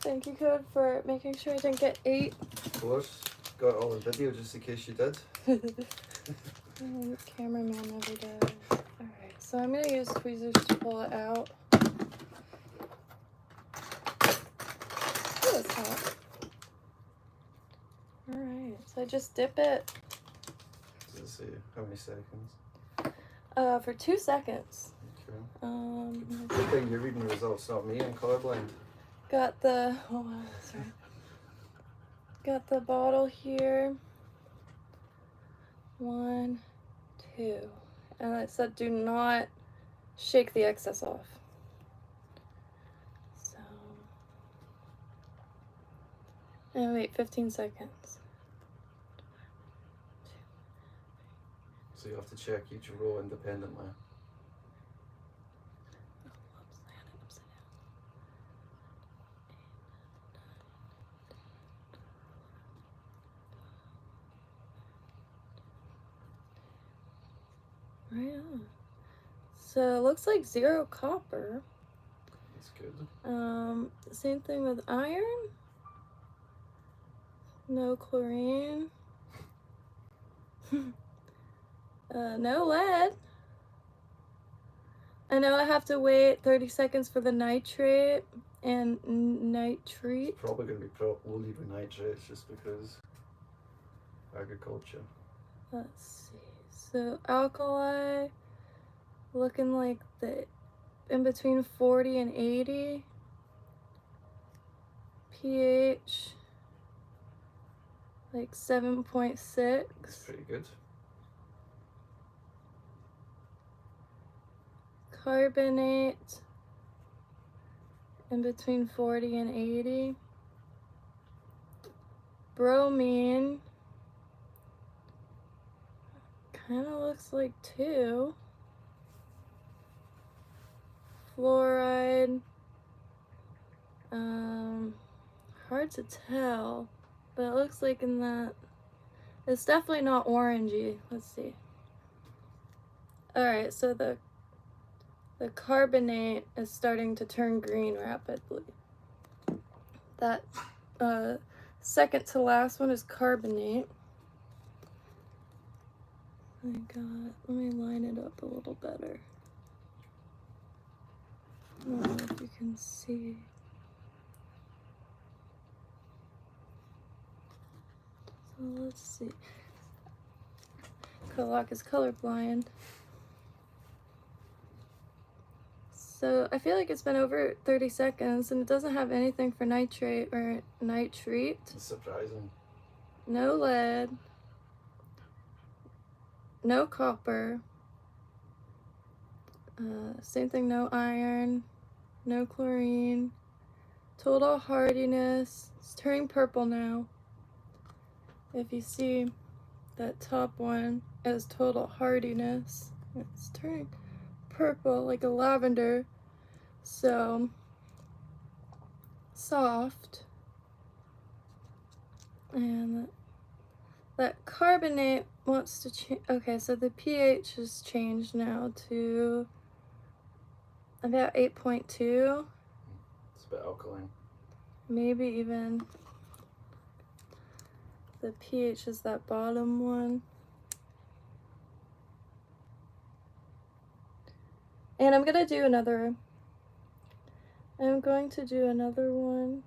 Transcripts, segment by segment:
Thank you, Code, for making sure I didn't get 8. Of course. Got all the video just in case you did. Cameraman never does. Alright, so I'm going to use tweezers to pull it out. Oh, it's hot. Alright, so I just dip it. Does it say how many seconds? For 2 seconds. Okay. Good Good thing you're reading the results, not me. I'm colorblind. Got the, oh wow, sorry. Got the bottle here. 1, 2. And it said do not shake the excess off. So, and wait 15 seconds. So you have to check each row independently. Right on. So it looks like 0 copper. That's good. Same thing with iron. No chlorine. No lead. I know I have to wait 30 seconds for the nitrate and nitrate. It's probably going to be we'll leave with nitrates just because agriculture. Let's see. So alkali, looking like the in between 40 and 80. pH, like 7.6. That's pretty good. Carbonate, in between 40 and 80. Bromine, kind of looks like 2. Fluoride, hard to tell, but it looks like in that, it's definitely not orangey. Let's see. Alright, so the carbonate is starting to turn green rapidly. That second to last one is carbonate. Let me line it up a little better. I don't know if you can see. So let's see. Kalak is colorblind. So I feel like it's been over 30 seconds and it doesn't have anything for nitrate or nitrate. It's surprising. No lead. No copper. Same thing, no iron. No chlorine. Total hardiness. It's turning purple now. If you see that top one is total hardiness. It's turning purple like a lavender. So soft. And that carbonate wants to change. Okay, so the pH has changed now to about 8.2. It's a bit alkaline. Maybe even the pH is that bottom one. And I'm going to do another one.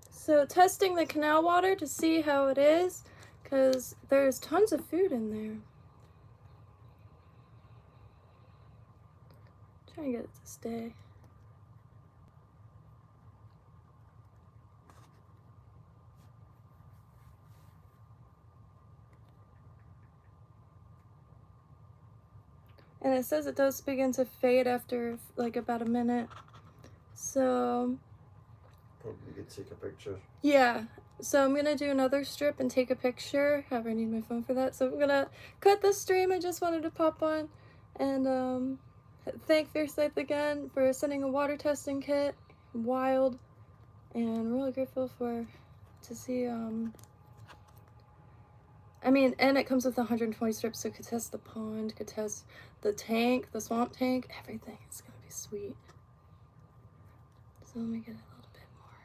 So testing the canal water to see how it is, because there's tons of food in there. Trying to get it to stay. And it says it does begin to fade after like about a minute. So Probably could take a picture. yeah, so I'm gonna do another strip and take a picture. However, I need my phone for that. So I'm gonna cut this stream. I just wanted to pop on and thank Fiercelife again for sending a water testing kit. Wild, and I'm really grateful to see I mean, and it comes with 120 strips, so it could test the pond, could test the tank, the swamp tank, everything. It's gonna be sweet. So let me get a little bit more.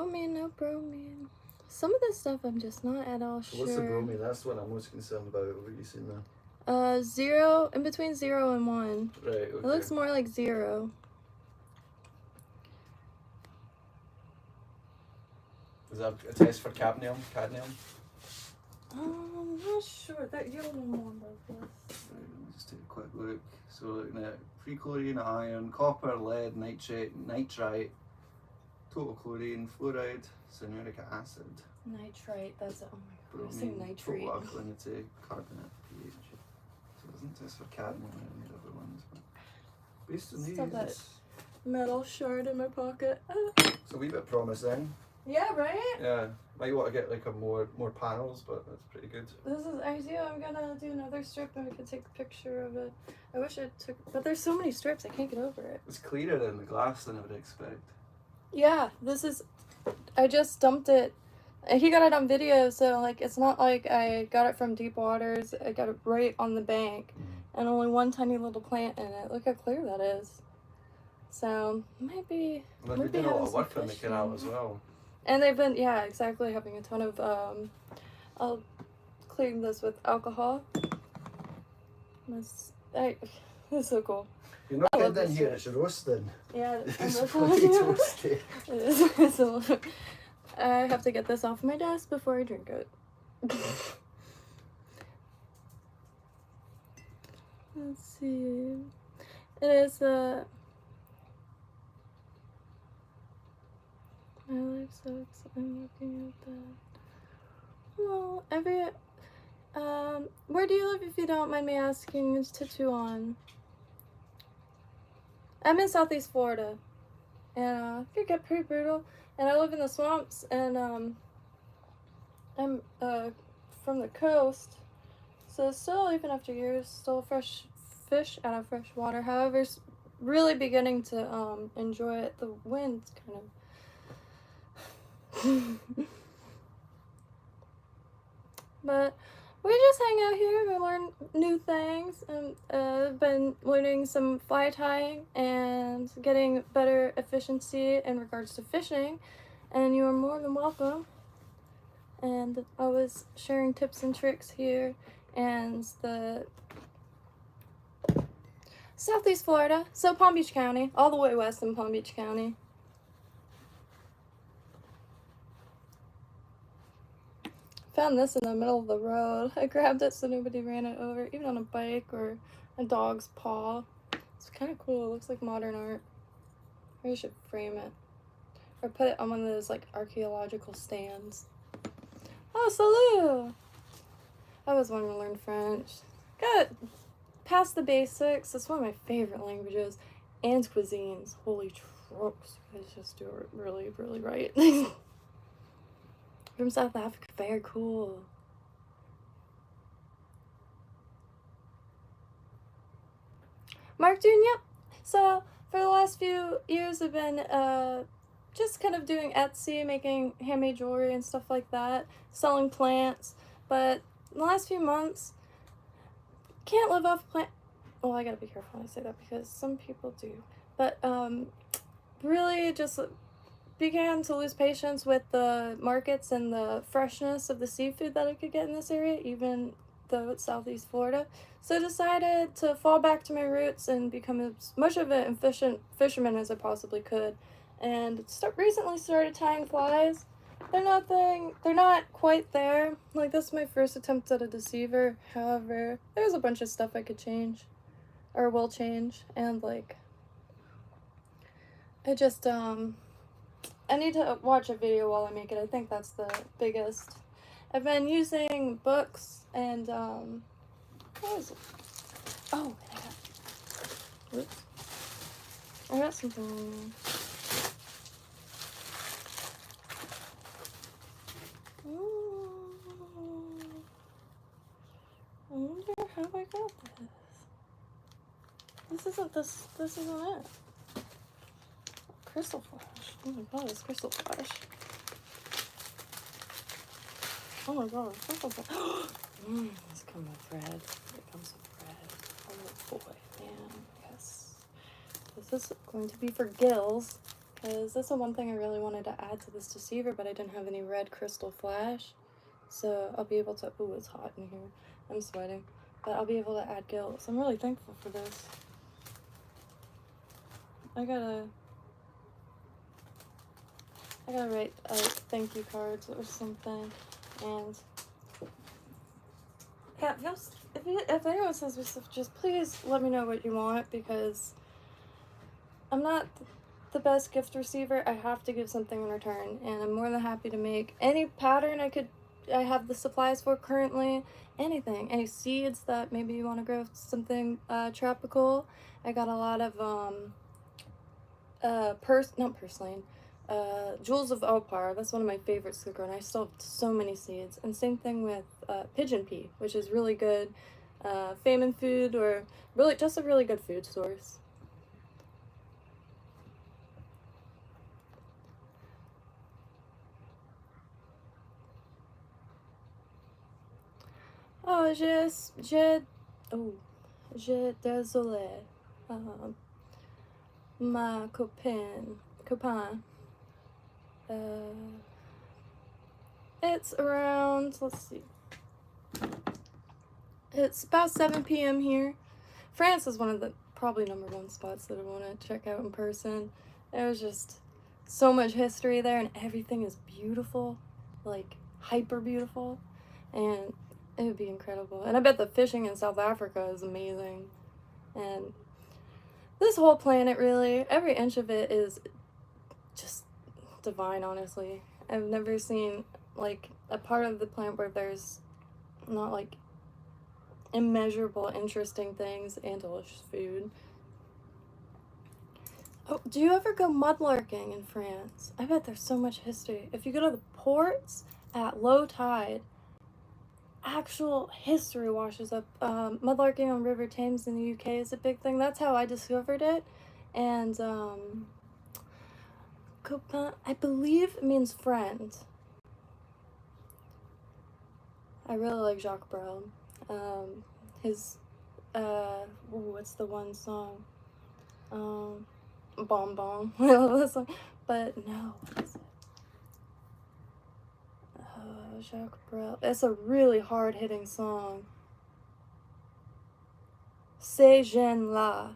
Bromine, no bromine. Some of this stuff I'm just not at all sure. What's the bromine? That's what I'm most concerned about. What are you seeing there? 0, in between 0 and 1. Right, okay. It looks more like 0. Is that a test for cadmium? I'm not sure. You'll know more about this. Right, let me just take a quick look. So looking at free chlorine, iron, copper, lead, nitrite, total chlorine, fluoride, cyanuric acid. Nitrite, that's it. Oh my god, I'm Bromine, saying nitrate. total alkalinity, carbonate, pH. So it doesn't test for cadmium or any of the other ones. But based on Stop that these, metal shard in my pocket. it's a wee bit promising. Yeah, right? Yeah, might want to get like more panels, but that's pretty good. This is ideal. I'm gonna do another strip and we can take a picture of it. I wish I took, but there's so many strips, I can't get over it. It's clearer in the glass than I would expect. Yeah, this is, I just dumped it. He got it on video, so like it's not like I got it from deep waters. I got it right on the bank and only one tiny little plant in it. Look how clear that is. So maybe They've been doing a lot of work on the canal as well. And they've been, yeah, exactly, having a ton of, I'll clean this with alcohol. This is so cool. You're not getting in here, it's roasting. Yeah, it's pretty toasty. It is. So, I have to get this off my desk before I drink it. Let's see. It is, my life sucks. I'm looking at that. Well, where do you live, if you don't mind me asking? Is Tattoo on? I'm in Southeast Florida, and it could get pretty brutal. And I live in the swamps, and I'm from the coast, so still, even after years, still fresh fish out of fresh water. However, it's really beginning to enjoy it. The wind's kind of but we just hang out here, we learn new things, and I've been learning some fly tying and getting better efficiency in regards to fishing, and you are more than welcome. And I was sharing tips and tricks here, and the Southeast Florida, so Palm Beach County, all the way west in Palm Beach County. Found this in the middle of the road. I grabbed it so nobody ran it over, even on a bike or a dog's paw. It's kind of cool. It looks like modern art. Maybe I should frame it. Or put it on one of those like archaeological stands. Oh, salut! I always wanted to learn French. Got past the basics. It's one of my favorite languages. And cuisines. Holy tropes. You guys just do it really, really right. From South Africa, very cool. Mark June, yep. So for the last few years, I've been just kind of doing Etsy, making handmade jewelry and stuff like that, selling plants. But in the last few months, can't live off plant. Well, I gotta be careful when I say that because some people do. But really just began to lose patience with the markets and the freshness of the seafood that I could get in this area, even though it's Southeast Florida. So I decided to fall back to my roots and become as much of an efficient fisherman as I possibly could. And recently started tying flies. They're not quite there. Like, this is my first attempt at a deceiver. However, there's a bunch of stuff I could change, or will change. And like, I need to watch a video while I make it. I think that's the biggest. I've been using books and, what was it? Oh, I got something. I wonder how I got this. This isn't it. Crystal flash. Oh my god, it's crystal flash. Oh my god. This comes with bread. It comes with bread. Oh boy, man. Yes. This is going to be for Gills. Because that's the one thing I really wanted to add to this deceiver, but I didn't have any red crystal flash. So I'll be able to, ooh, it's hot in here. I'm sweating. But I'll be able to add Gills. I'm really thankful for this. I gotta write thank you cards or something. And yeah, if anyone says this stuff, just please let me know what you want, because I'm not the best gift receiver. I have to give something in return, and I'm more than happy to make any pattern I have the supplies for currently. Anything, any seeds that maybe you want to grow something tropical. I got a lot of not purslane, Jewels of Opar. That's one of my favorites to grow, and I still have so many seeds. And same thing with pigeon pea, which is really good famine food, or really just a really good food source. Oh, j'ai désolé. Ma copain. It's around, let's see. It's about 7 p.m. here. France is one of the probably #1 spots that I want to check out in person. There's just so much history there, and everything is beautiful, like hyper beautiful, and it would be incredible. And I bet the fishing in South Africa is amazing. And this whole planet, really, every inch of it is just divine, honestly. I've never seen like a part of the planet where there's not like immeasurable interesting things and delicious food. Oh, do you ever go mudlarking in France? I bet there's so much history. If you go to the ports at low tide, actual history washes up. Mudlarking on River Thames in the UK is a big thing. That's how I discovered it. And copain, I believe, means friend. I really like Jacques Brel. His what's the one song? Bon Bon. I love that song. But no, what is it? Jacques Brel. It's a really hard-hitting song. Ces gens-là.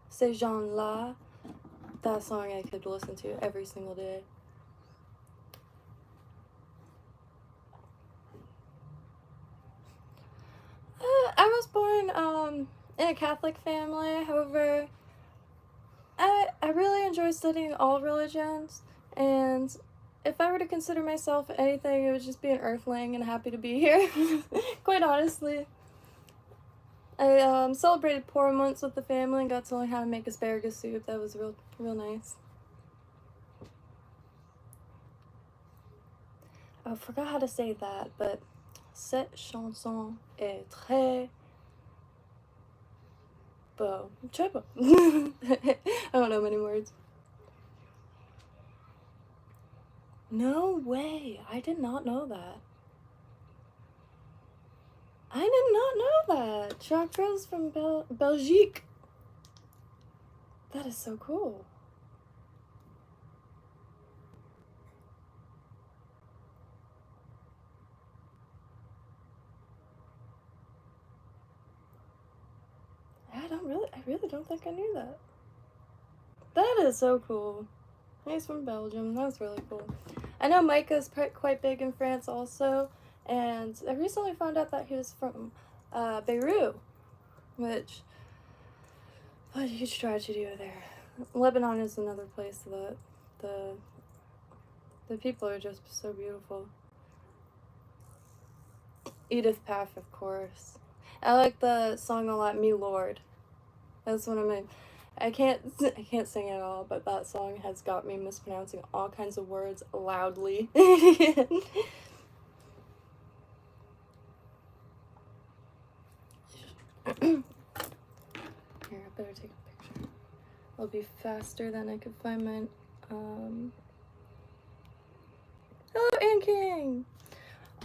Ces gens-là. That song I could listen to every single day. I was born in a Catholic family. However, I really enjoy studying all religions, and if I were to consider myself anything, it would just be an earthling and happy to be here. Quite honestly. I celebrated Purim once with the family and got to learn how to make asparagus soup. That was real nice. I forgot how to say that, but cette chanson est très beau. Très beau. I don't know many words. No way! I did not know that. I did not know that. Jacques Brel's from Belgique. That is so cool. I really don't think I knew that. That is so cool. He's from Belgium. That's really cool. I know Micah's quite big in France also, and I recently found out that he was from Beirut, which, what a huge tragedy over there. Lebanon is another place that the people are just so beautiful. Edith Piaf, of course. I like the song a lot, Me Lord. That's one of my, I can't sing it all, but that song has got me mispronouncing all kinds of words loudly. Here, I better take a picture. It'll be faster than I could find mine. Hello, Ann King!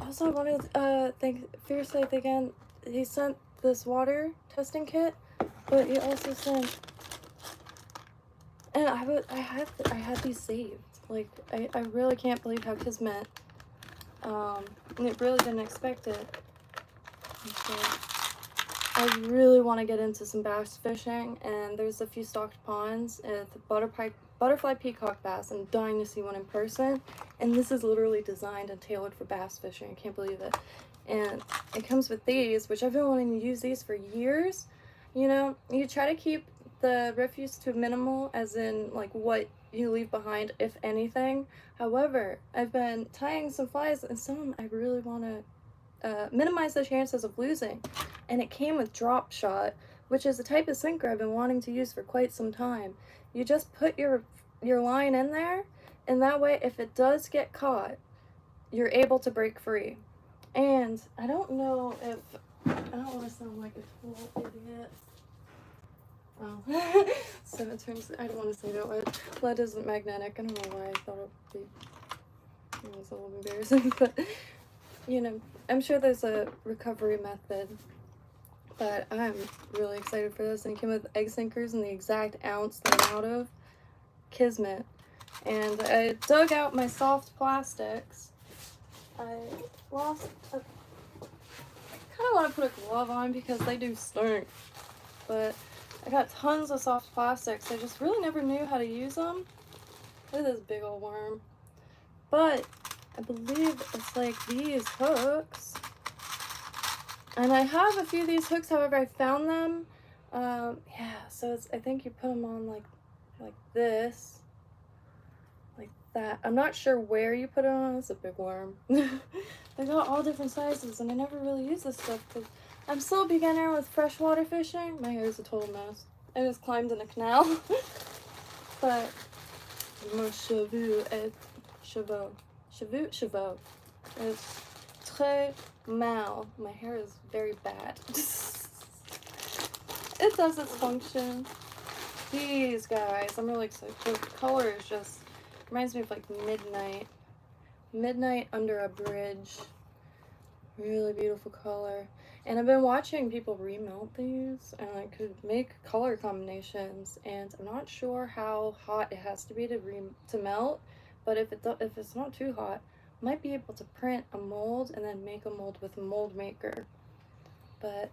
Also, I wanted to thank Fierce Life again. He sent this water testing kit, but he also sent, and I had these saved. Like, I really can't believe how Kismet, and it really didn't expect it. So I really want to get into some bass fishing, and there's a few stocked ponds at the butterfly peacock bass. I'm dying to see one in person, and this is literally designed and tailored for bass fishing. I can't believe it. And it comes with these, which I've been wanting to use these for years. You know, you try to keep the refuse to minimal, as in like what you leave behind, if anything. However, I've been tying some flies, and some I really want to minimize the chances of losing, and it came with drop shot, which is a type of sinker I've been wanting to use for quite some time. You just put your line in there, and that way if it does get caught, you're able to break free. And I don't know if I don't want to sound like a total idiot. Oh, 7 turns. I don't want to say that word. Lead isn't magnetic. I don't know why I thought it was a little embarrassing, but you know, I'm sure there's a recovery method, but I'm really excited for this. And it came with egg sinkers and the exact ounce that I'm out of. Kismet. And I dug out my soft plastics. I lost a... I kind of want to put a glove on because they do stink. But I got tons of soft plastics. I just really never knew how to use them. Look at this big old worm. But I believe it's like these hooks. And I have a few of these hooks, however, I found them. Yeah, so it's, I think you put them on like this. Like that. I'm not sure where you put it on. It's a big worm. They got all different sizes, and I never really use this stuff because I'm still a beginner with freshwater fishing. My hair is a total mess. I just climbed in a canal. But mon cheveux est cheveux. Cheveux. It's très mal. My hair is very bad. It does its function. These guys, I'm really excited. The color is just reminds me of like midnight. Midnight under a bridge. Really beautiful color. And I've been watching people remelt these, and I could make color combinations, and I'm not sure how hot it has to be to melt, but if it's not too hot, I might be able to print a mold and then make a mold with a mold maker. But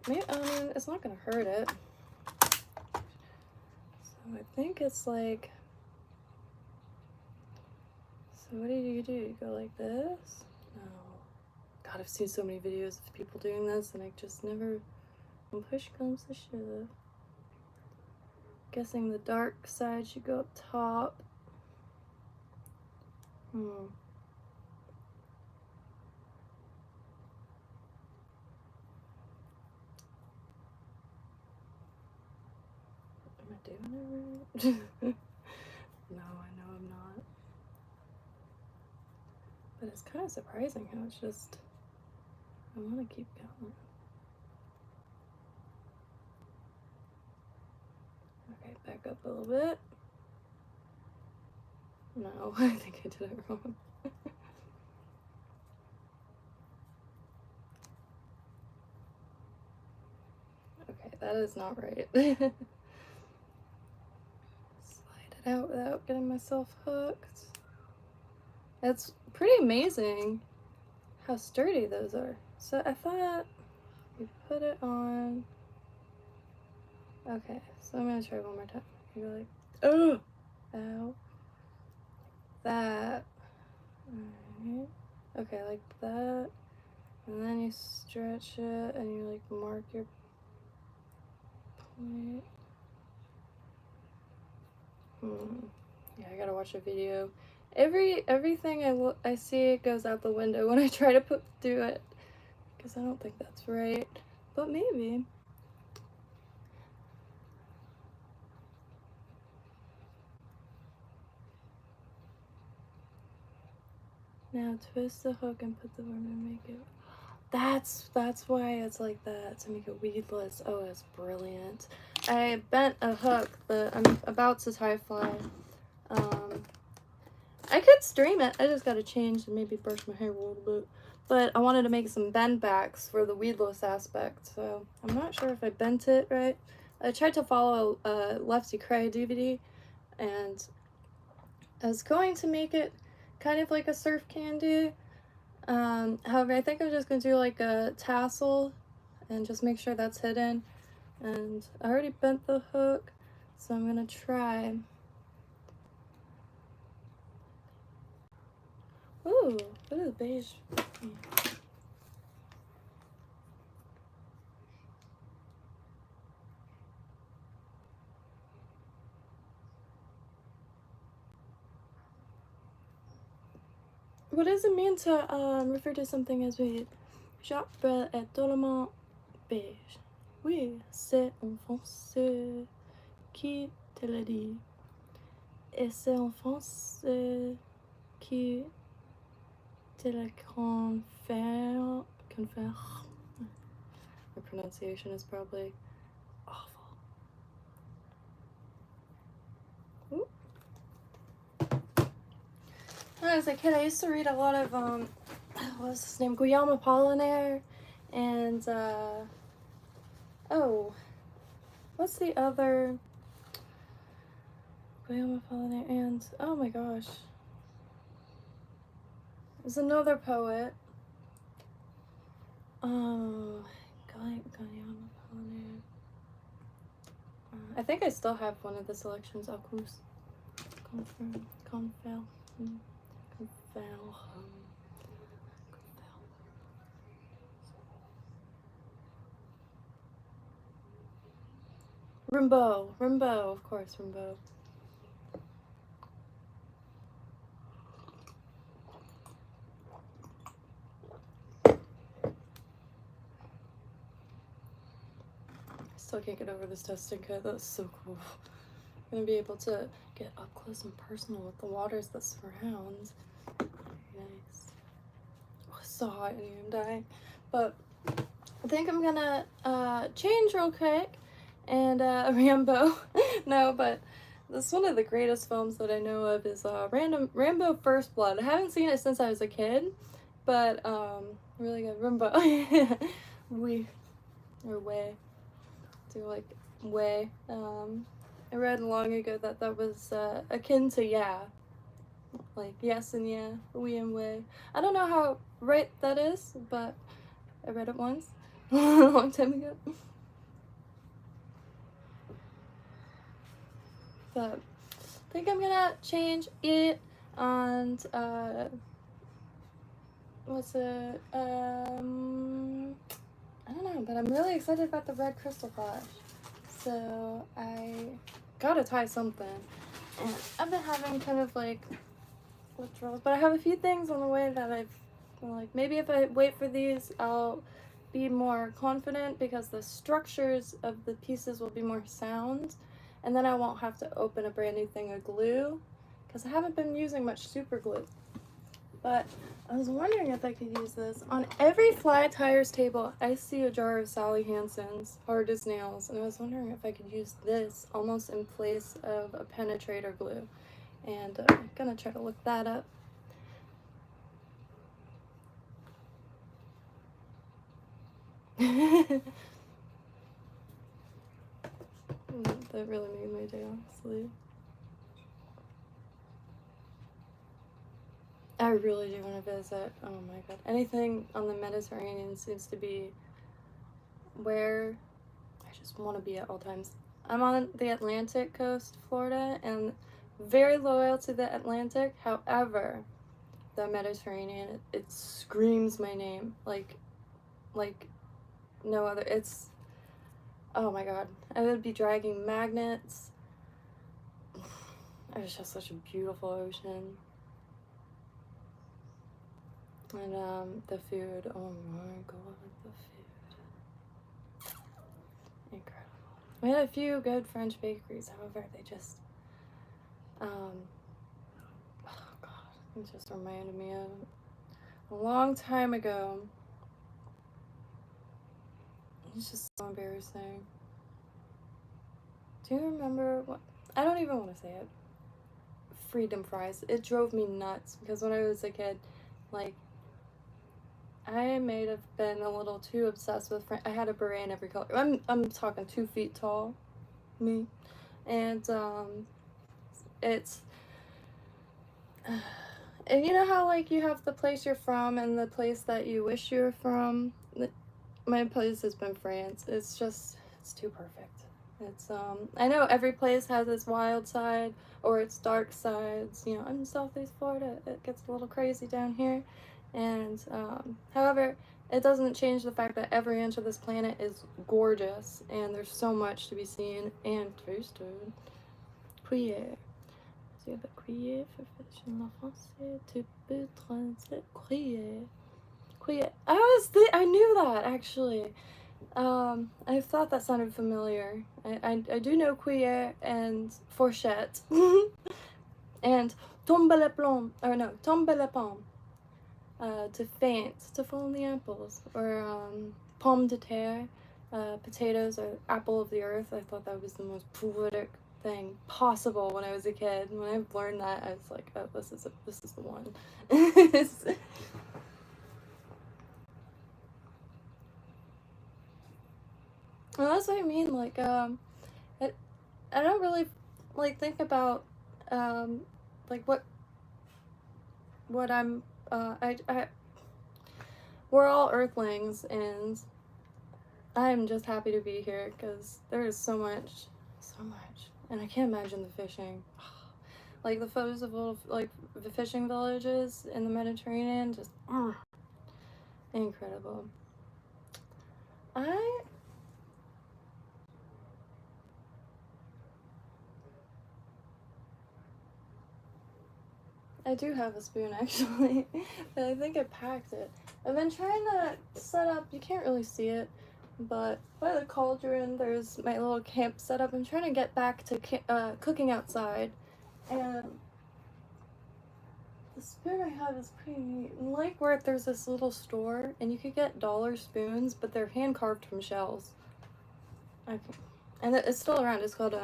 maybe, I mean, it's not gonna hurt it. So I think it's like, so what do? You go like this? No. God, I've seen so many videos of people doing this, and I just never, when push comes to shove. Guessing the dark side should go up top. Am I doing it right? No, I know I'm not. But it's kind of surprising how it's just, I want to keep going. Okay, back up a little bit. No, I think I did it wrong. Okay, that is not right. Slide it out without getting myself hooked. It's pretty amazing how sturdy those are. So I thought you put it on. Okay, so I'm gonna try one more time. You go like, oh, ow, that. Alright. Okay, like that, and then you stretch it, and you like mark your point. Yeah, I gotta watch a video. Everything I see goes out the window when I try to do it, because I don't think that's right, but maybe. Now twist the hook and put the worm and make it. That's why it's like that, to make it weedless. Oh, it's brilliant. I bent a hook that I'm about to tie fly. I could stream it. I just gotta change and maybe brush my hair a little bit. But I wanted to make some bend backs for the weedless aspect, so I'm not sure if I bent it right. I tried to follow a Lefty Cray DVD, and I was going to make it kind of like a surf candy. However, I think I'm just gonna do like a tassel and just make sure that's hidden. And I already bent the hook, so I'm gonna try. Ooh, what is beige? What does it mean to refer to something as beige? J'appelle étonnamment beige. Oui, c'est en français qui te l'a dit. Et c'est en français qui te la confère. My pronunciation is probably awful. Ooh. When I was a kid, I used to read a lot of, what was his name? Guillaume Apollinaire, and, oh, what's the other? Guillaume Apollinaire, and, oh my gosh. There's another poet. Guillaume Apollinaire. I think I still have one of the selections. Alcus. Confel. Rimbaud, of course, Rimbaud. Still can't get over this testing kit. That's so cool. I'm gonna be able to get up close and personal with the waters that surround. Nice. Oh, it's so hot in here, I'm dying. But I think I'm gonna change real quick and Rambo. No, but this is one of the greatest films that I know of is Rambo First Blood. I haven't seen it since I was a kid, but really good. Rambo. We or way. Do like way. I read long ago that was akin to yeah. Like yes and yeah, we and way. I don't know how right that is, but I read it once a long time ago. But I think I'm gonna change it and what's it? I don't know, but I'm really excited about the red crystal flash. So I gotta tie something. And I've been having kind of like withdrawals, but I have a few things on the way that I've like maybe if I wait for these I'll be more confident because the structures of the pieces will be more sound, and then I won't have to open a brand new thing of glue because I haven't been using much super glue. But I was wondering if I could use this. On every flat tires table, I see a jar of Sally Hansen's Hard as Nails, and I was wondering if I could use this almost in place of a penetrator glue. And I'm gonna try to look that up. That really made my day, honestly. I really do want to visit. Oh my god. Anything on the Mediterranean seems to be where I just want to be at all times. I'm on the Atlantic coast, Florida, and very loyal to the Atlantic. However, the Mediterranean, it screams my name like no other. It's, oh my god. I would be dragging magnets. It's just such a beautiful ocean. And the food, oh my god, the food. Incredible. We had a few good French bakeries, however, they just, oh god, it just reminded me of a long time ago. It's just so embarrassing. Do you remember what, I don't even want to say it. freedom fries. It drove me nuts because when I was a kid, like, I may have been a little too obsessed with I had a beret in every color. I'm talking 2 feet tall, me, and it's and you know how like you have the place you're from and the place that you wish you were from. My place has been France. It's too perfect. It's I know every place has its wild side or its dark sides. You know, I'm in Southeast Florida. It gets a little crazy down here. And however, it doesn't change the fact that every inch of this planet is gorgeous and there's so much to be seen and tasted. Cuillère. Tu veux cuillère for fish en français? Tu peux transer cuillère. Cuillère. I knew that actually. I thought that sounded familiar. I do know cuillère and fourchette. And tombe le plomb, or no, tombe le pomme. To faint, to fall in the apples, or pomme de terre, potatoes, or apple of the earth. I thought that was the most poetic thing possible when I was a kid. When I learned that, I was like, oh, this is the one. Well, that's what I mean. Like, I don't really like think about like what I'm we're all earthlings and I'm just happy to be here because there is so much, and I can't imagine the fishing. Like the photos of little like the fishing villages in the Mediterranean, just incredible. I do have a spoon actually, but I think I packed it. I've been trying to set up, you can't really see it, but by the cauldron there's my little camp setup. I'm trying to get back to cooking outside, and the spoon I have is pretty neat. And like where there's this little store, and you could get dollar spoons, but they're hand carved from shells. And it's still around. It's called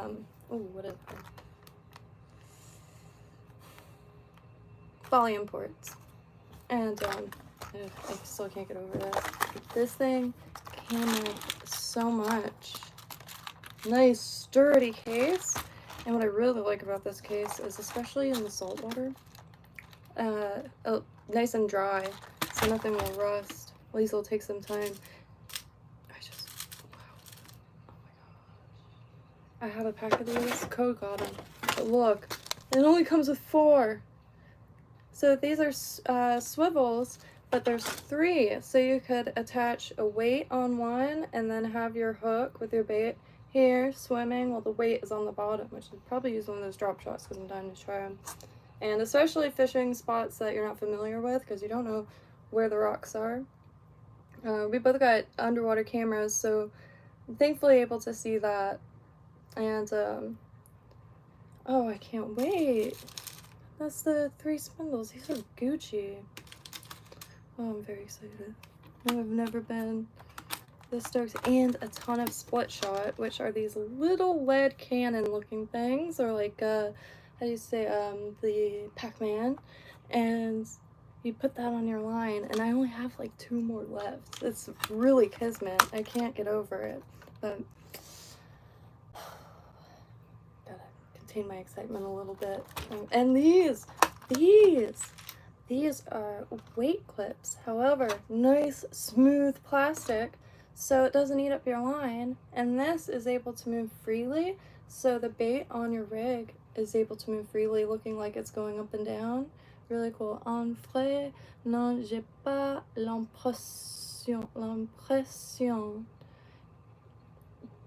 what is it? Volume ports. And I still can't get over this. This thing came with so much. Nice sturdy case. And what I really like about this case is, especially in the salt water, nice and dry, so nothing will rust. At least it'll take some time. Wow. Oh my gosh. I have a pack of these. Code got them. But look, it only comes with 4. So these are swivels, but there's 3. So you could attach a weight on one and then have your hook with your bait here swimming while the weight is on the bottom, which I'd probably use one of those drop shots because I'm dying to try them. And especially fishing spots that you're not familiar with because you don't know where the rocks are. We both got underwater cameras, so I'm thankfully able to see that. And oh, I can't wait. That's the 3 spindles. These are Gucci. Oh, I'm very excited. I've never been this stoked. And a ton of split shot, which are these little lead cannon looking things, or like how do you say the Pac-Man, and you put that on your line, and I only have like 2 more left. It's really kismet. I can't get over it, but my excitement a little bit. And these are weight clips. However, nice smooth plastic, so it doesn't eat up your line. And this is able to move freely, so the bait on your rig is able to move freely, looking like it's going up and down. Really cool. En vrai, non, j'ai pas l'impression.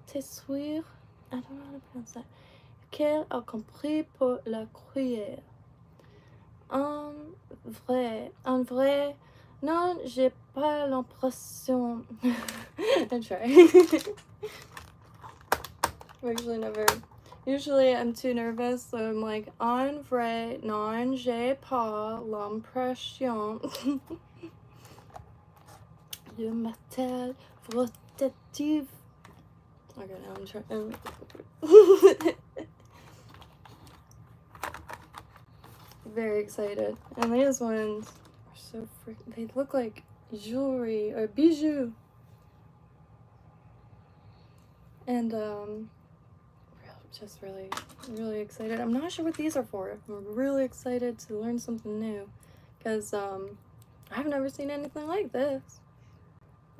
T'es sûr? I don't know how to pronounce that. Qu'elle a compris pour la cuillère. En vrai, non, j'ai pas l'impression. I try. Usually I'm too nervous, so I'm like, en vrai, non, j'ai pas l'impression. Je m'appelle rotative. Okay, now I'm trying. very excited. And these ones are so freaking, they look like jewelry or bijou. And just really, really excited. I'm not sure what these are for. I'm really excited to learn something new because I've never seen anything like this.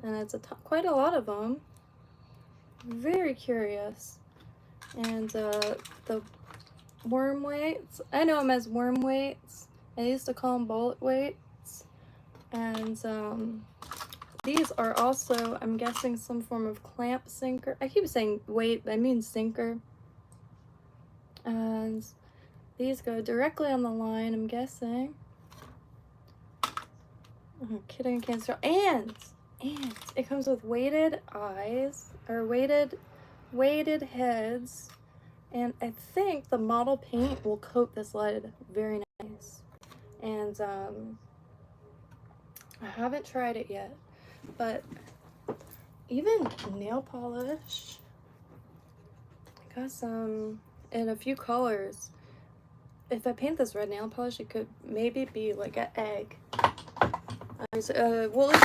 And it's quite a lot of them. Very curious. And the worm weights, I know them as worm weights. I used to call them bullet weights. And these are also, I'm guessing, some form of clamp sinker. I keep saying weight, but I mean sinker. And these go directly on the line, I'm guessing. Oh, kidding, I can't stop. And it comes with weighted eyes, or weighted heads. And I think the model paint will coat this lead very nice. And I haven't tried it yet, but even nail polish. I got some in a few colors. If I paint this red nail polish, it could maybe be like an egg. There's a woolly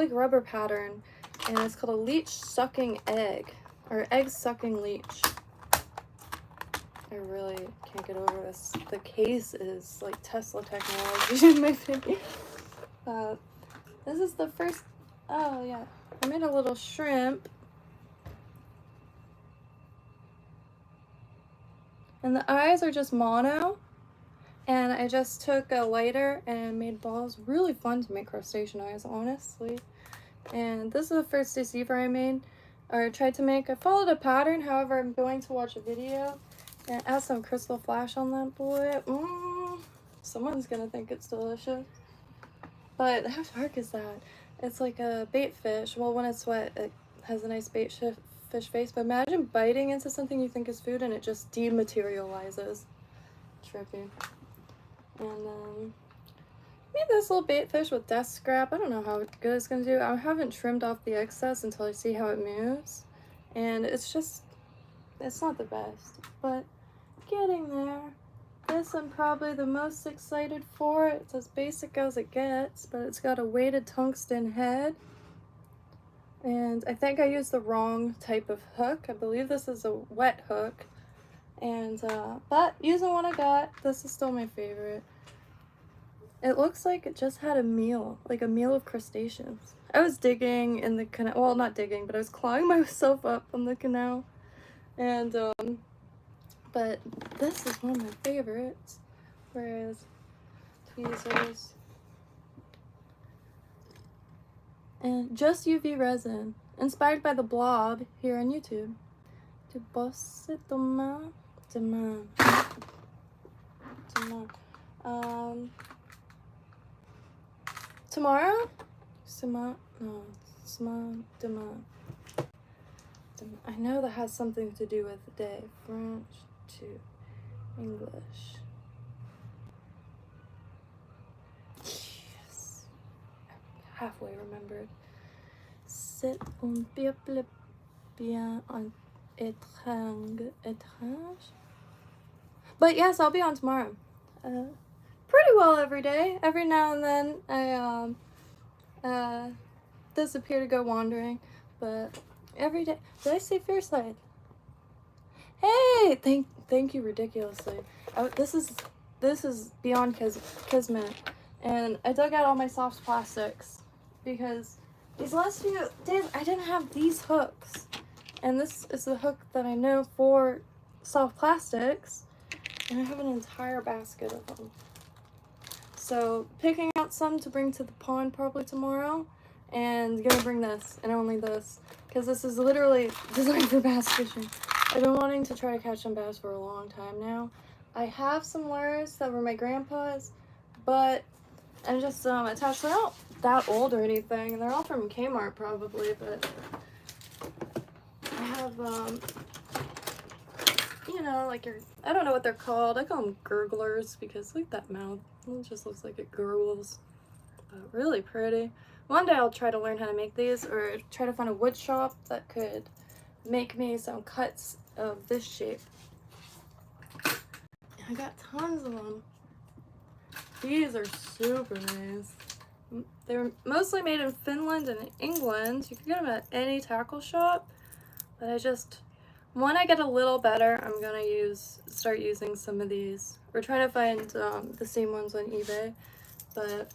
rubber pattern, and it's called a leech sucking egg, or egg sucking leech. I really can't get over this. The case is like Tesla technology in my opinion. This is the first, oh yeah, I made a little shrimp. And the eyes are just mono. And I just took a lighter and made balls. Really fun to make crustacean eyes, honestly. And this is the first deceiver I made, or tried to make. I followed a pattern, however, I'm going to watch a video. And it has some crystal flash on that boy. Someone's gonna think it's delicious. But how dark is that? It's like a bait fish. Well, when it's wet, it has a nice bait fish face. But imagine biting into something you think is food and it just dematerializes. Trippy. And made this little bait fish with death scrap. I don't know how good it's gonna do. I haven't trimmed off the excess until I see how it moves. And it's just, it's not the best, but getting there. This I'm probably the most excited for. It's as basic as it gets, but it's got a weighted tungsten head. And I think I used the wrong type of hook. I believe this is a wet hook. And, but using what I got, this is still my favorite. It looks like it just had a meal, like a meal of crustaceans. I was digging in the canal, well, not digging, but I was clawing myself up on the canal. And, but this is one of my favorites. Whereas tweezers. And just UV resin, inspired by the Blob here on YouTube. Tu bosses demain. Tomorrow? Demain. I know that has something to do with the day. French to English. Yes. Halfway remembered. C'est un peuple bien étrange. But yes, I'll be on tomorrow. Pretty well every day. Every now and then I disappear to go wandering, but every day. Did I say Fairside? Hey, thank you ridiculously. This is beyond kismet, and I dug out all my soft plastics because these last few days I didn't have these hooks, and this is the hook that I know for soft plastics, and I have an entire basket of them. So picking out some to bring to the pond probably tomorrow, and gonna bring this and only this, because this is literally designed for bass fishing. I've been wanting to try to catch some bass for a long time now. I have some lures that were my grandpa's, but I'm just attached. They're not that old or anything, and they're all from Kmart probably, but I have you know, like I don't know what they're called. I call them gurglers because look at that mouth. It just looks like it gurgles. But really pretty. One day I'll try to learn how to make these, or try to find a wood shop that could make me some cuts of this shape. I got tons of them. These are super nice. They're mostly made in Finland and England. You can get them at any tackle shop. But when I get a little better, I'm gonna start using some of these. We're trying to find the same ones on eBay, but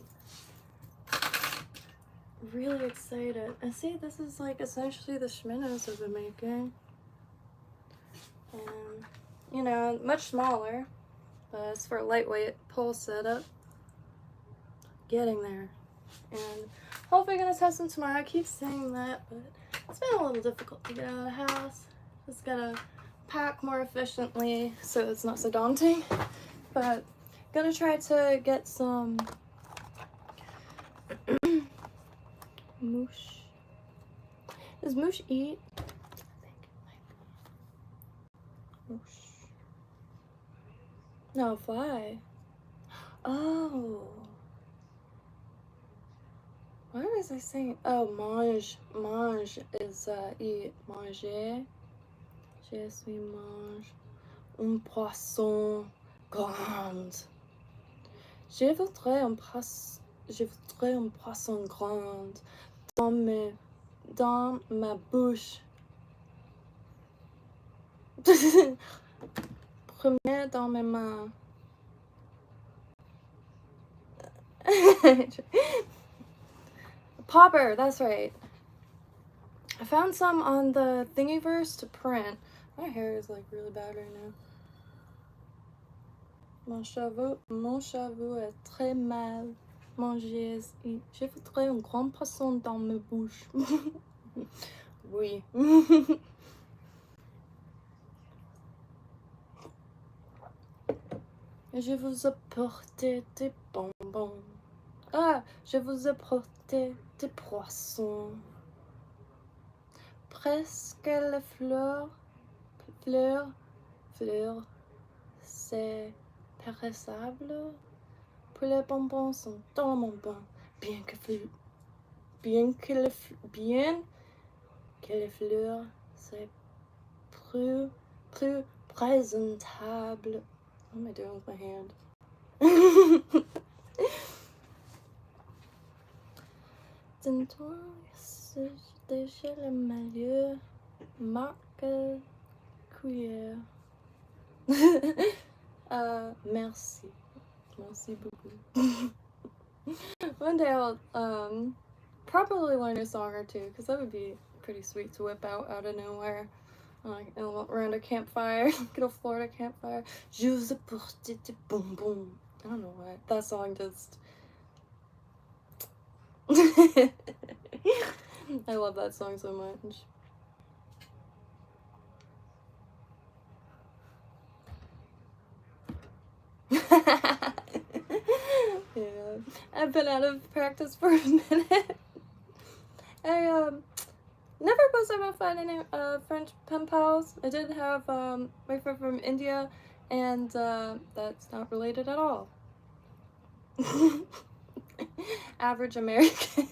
really excited. And see, this is like essentially the schminnows I've been making. And, you know, much smaller, but it's for a lightweight pole setup. Getting there. And hopefully gonna test them tomorrow. I keep saying that, but it's been a little difficult to get out of the house. Just gotta pack more efficiently so it's not so daunting. But gonna try to get some moosh. Does moosh eat? I think it might be. Moosh. No, fly. Oh. Why was I saying? Oh, mange. Mange is eat. Manger. Je suis mange un poisson grand. Je voudrais un poisson grand dans ma bouche. Premier dans mes mains. Popper, that's right. I found some on the Thingiverse to print. My hair is like really bad right now. Mon cheveu est très mal mangé. Je voudrais un grand poisson dans ma bouche. Oui. Je vous apporte des bonbons. Ah, je vous apporte des poissons. Presque les fleurs, c'est périssable. Puis les bonbons sont dans mon bain, bien que les fleurs c'est plus présentable. What am I doing with my hand? Dis-toi, c'est déjà le meilleur marque cuillère. Merci. Merci beaucoup. One day I'll probably learn a song or two, because that would be pretty sweet to whip out of nowhere. Around a campfire, get a Florida campfire. Je vous apporte des bonbons. I don't know why. That song just... I love that song so much. Yeah, I've been out of practice for a minute. I never was able to find any French pen pals. I did have my friend from India, and that's not related at all. Average American.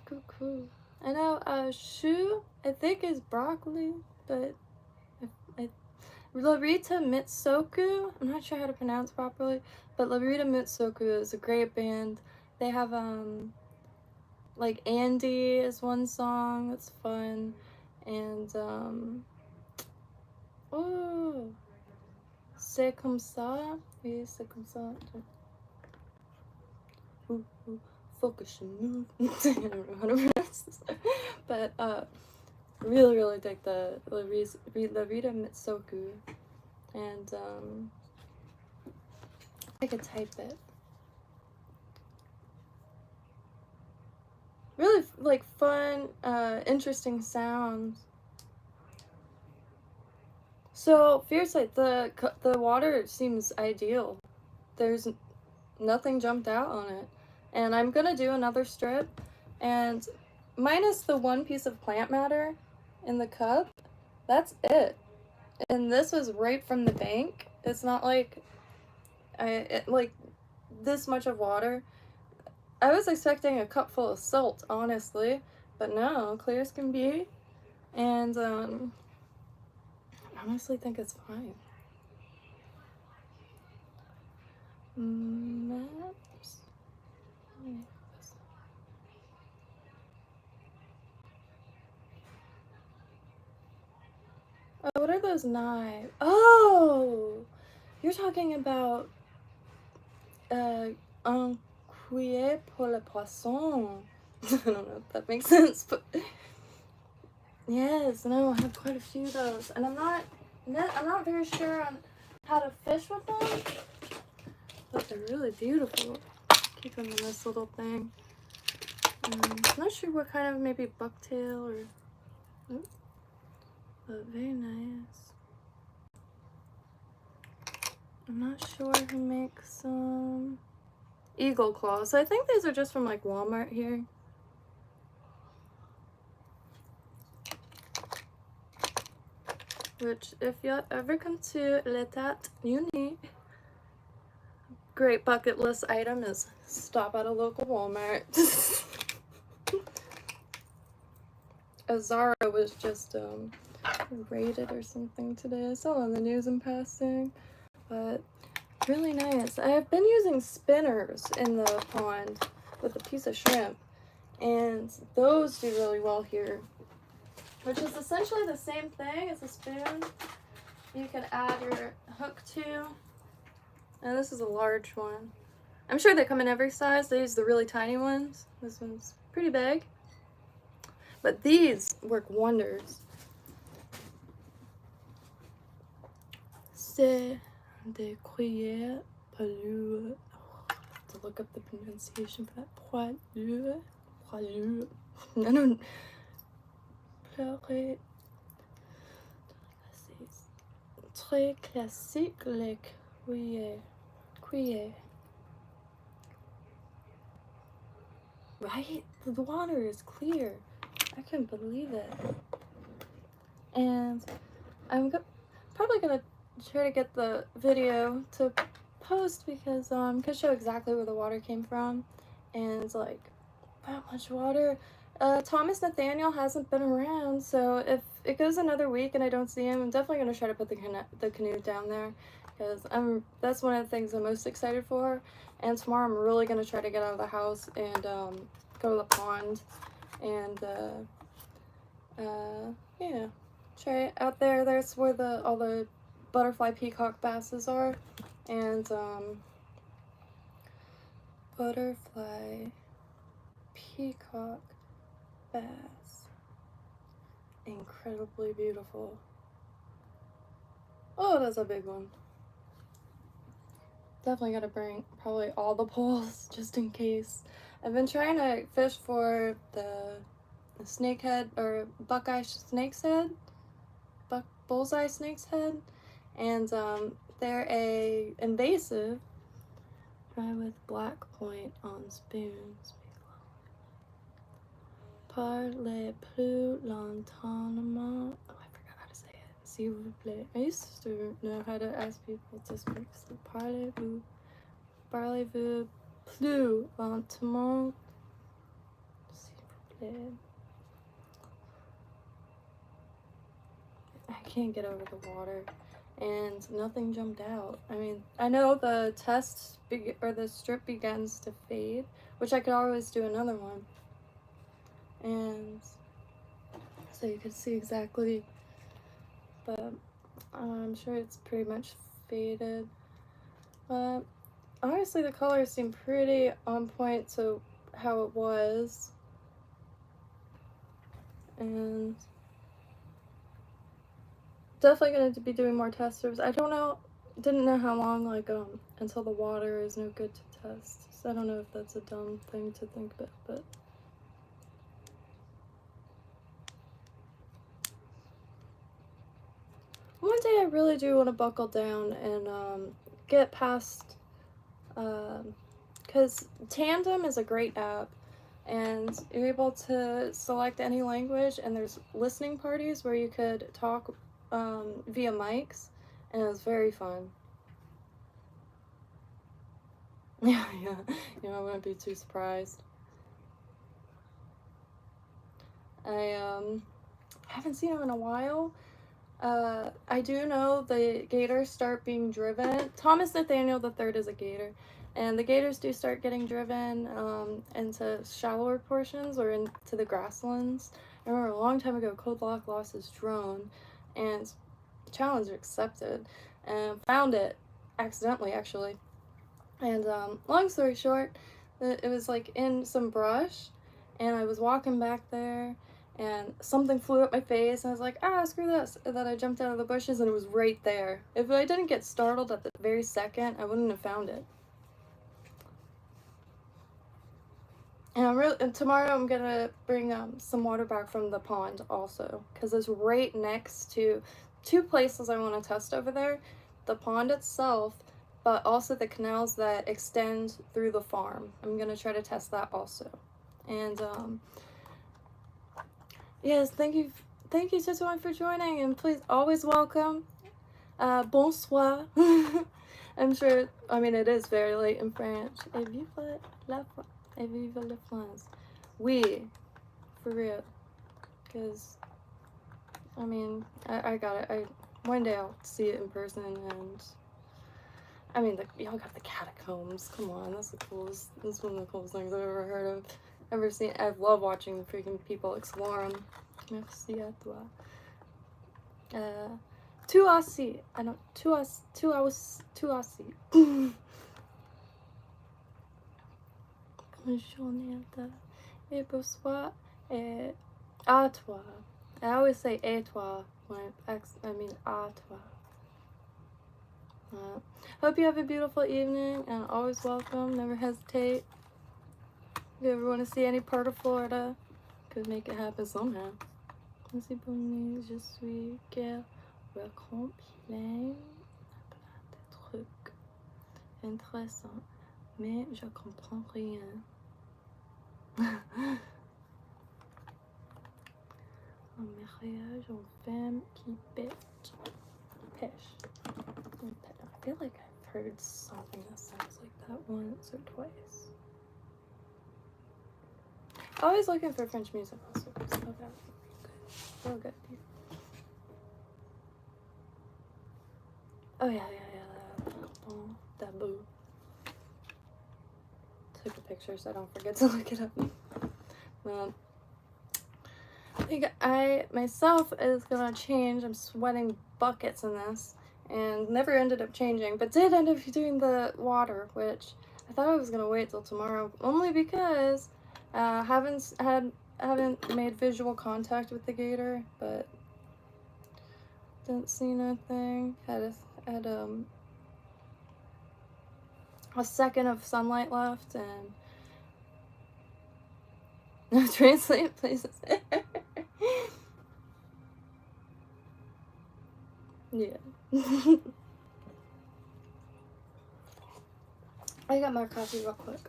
Cuckoo. I know chou, I think, is broccoli, but Larita Mitsoku, I'm not sure how to pronounce properly, but Larita Mitsoku is a great band. They have like Andy is one song that's fun, and oh, C'est comme ça. Oui, c'est comme ça. Focus and move. I don't know how to pronounce this. But really dig the Larita Mitsoku, and I could type it. Really like fun, interesting sounds. So fierce light, the water seems ideal. There's nothing jumped out on it, and I'm gonna do another strip, and minus the one piece of plant matter in the cup, That's it. And this was right from the bank. It's not like like this much of water. I was expecting a cup full of salt, honestly, but no, clear as can be. And I honestly think it's fine. Maps. Oh, what are those knives? Oh, you're talking about un cuillère pour le poisson. I don't know if that makes sense, but yes, no, I have quite a few of those, and I'm not very sure on how to fish with them, but they're really beautiful. Keep them in this little thing. I'm not sure what kind of, maybe bucktail or, but very nice. I'm not sure who makes some eagle claws. So I think these are just from like Walmart here. Which, if you ever come to États-Unis, great bucket list item is stop at a local Walmart. Zara was just raided or something today. I saw on the news in passing, but really nice. I have been using spinners in the pond with a piece of shrimp, and those do really well here, which is essentially the same thing as a spoon. You can add your hook to, and this is a large one. I'm sure they come in every size. They use the really tiny ones. This one's pretty big, but these work wonders. C'est des cuillères poilues. I have to look up the pronunciation for that. Poilues. Poilues. I don't. Pleurer. Très classique, les cuillères. Cuillères. Right? The water is clear. I can't believe it. And I'm probably gonna try to get the video to post because could show exactly where the water came from, and like that much water. Thomas Nathaniel hasn't been around, so if it goes another week and I don't see him, I'm definitely gonna try to put the canoe down there, because that's one of the things I'm most excited for. And tomorrow I'm really gonna try to get out of the house and go to the pond and yeah, try it out there. There's where all the butterfly peacock basses are, and butterfly peacock bass, incredibly beautiful. Oh, that's a big one. Definitely gotta bring probably all the poles just in case. I've been trying to fish for the snakehead or buckeye snake's head, bullseye snake's head, and they're a invasive, fry with black point on spoons. Parlez plus lentement. Oh, I forgot how to say it. S'il vous plaît. I used to know how to ask people to speak. So parlez-vous plus lentement. S'il vous plaît. I can't get over the water, and nothing jumped out. I mean, I know the test or the strip begins to fade, which I could always do another one. And so you can see exactly, but I'm sure it's pretty much faded. But honestly, the colors seem pretty on point to how it was. And definitely going to be doing more test strips. I didn't know how long, like, until the water is no good to test. So I don't know if that's a dumb thing to think about, but one day I really do want to buckle down and get past, because Tandem is a great app, and you're able to select any language, and there's listening parties where you could talk via mics, and it was very fun. Yeah, I wouldn't be too surprised. I haven't seen him in a while. I do know the gators start being driven. Thomas Nathaniel III is a gator, and the gators do start getting driven into shallower portions or into the grasslands. I remember a long time ago, Code Lock lost his drone, and challenge accepted, and found it accidentally, actually. And long story short, it was like in some brush, and I was walking back there, and something flew at my face, and I was like, screw this. And then I jumped out of the bushes, and it was right there. If I didn't get startled at the very second, I wouldn't have found it. And tomorrow I'm gonna bring some water back from the pond also, because it's right next to two places I want to test over there. The pond itself, but also the canals that extend through the farm. I'm gonna try to test that also. And yes, thank you to everyone for joining, and please always welcome. Bonsoir. I'm sure, I mean, it is very late in French. Et vive la France. Oui, for real. Because, I mean, I got it. One day I'll see it in person, and I mean, y'all got the catacombs. Come on, that's one of the coolest things I've ever heard of, ever seen. I love watching the freaking people explore them. Merci à toi. Toi aussi. I don't. Toi aussi. Bonne journée et bonsoir et à toi. I always say et toi when I mean à toi. Hope you have a beautiful evening, and always welcome. Never hesitate. If you ever want to see any part of Florida, could make it happen somehow. Merci pour nous, je suis guère welcome plein de trucs intéressants, mais je comprends rien. Un mariage en femme qui pêche. I feel like I've heard something that sounds like that once or twice. Always looking for French music also. So that real good. Oh yeah. Bon taboo. Took a picture so I don't forget to look it up. I think I myself is gonna change. I'm sweating buckets in this, and never ended up changing, but did end up doing the water, which I thought I was gonna wait till tomorrow, only because haven't made visual contact with the gator, but didn't see nothing. Had a second of sunlight left, and no translate places. Yeah. I got my coffee real quick.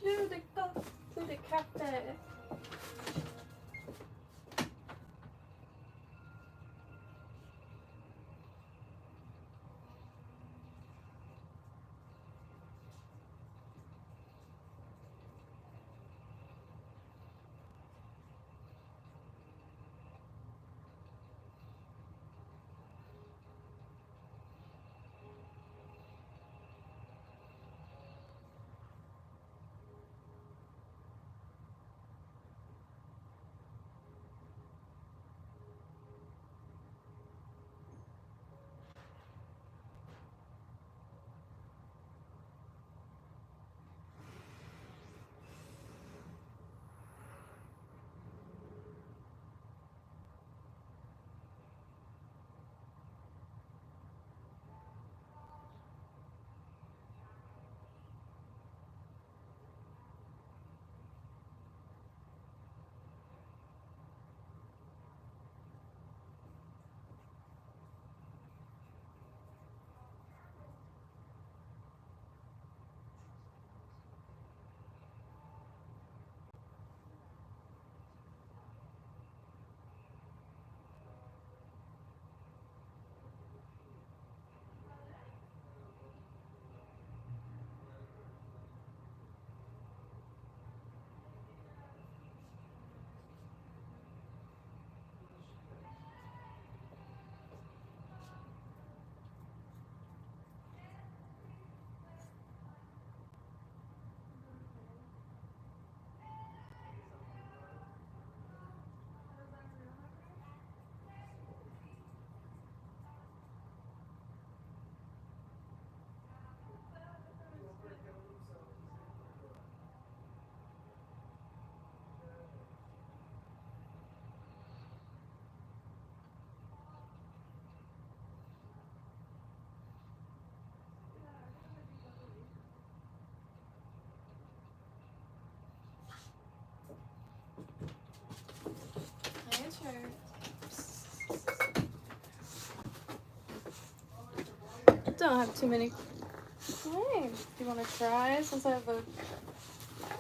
Plus de café. don't have too many. Hey, do you want to try since I have a... Yeah.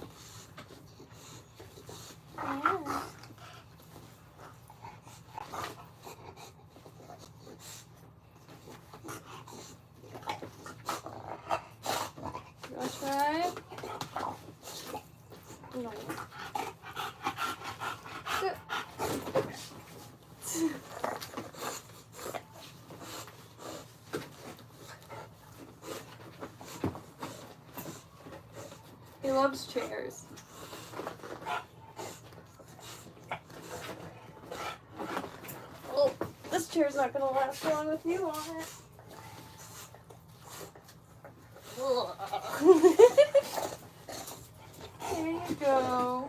You want to try? No. Good. He loves chairs. Oh, this chair's not gonna last long with you on it. Here you go.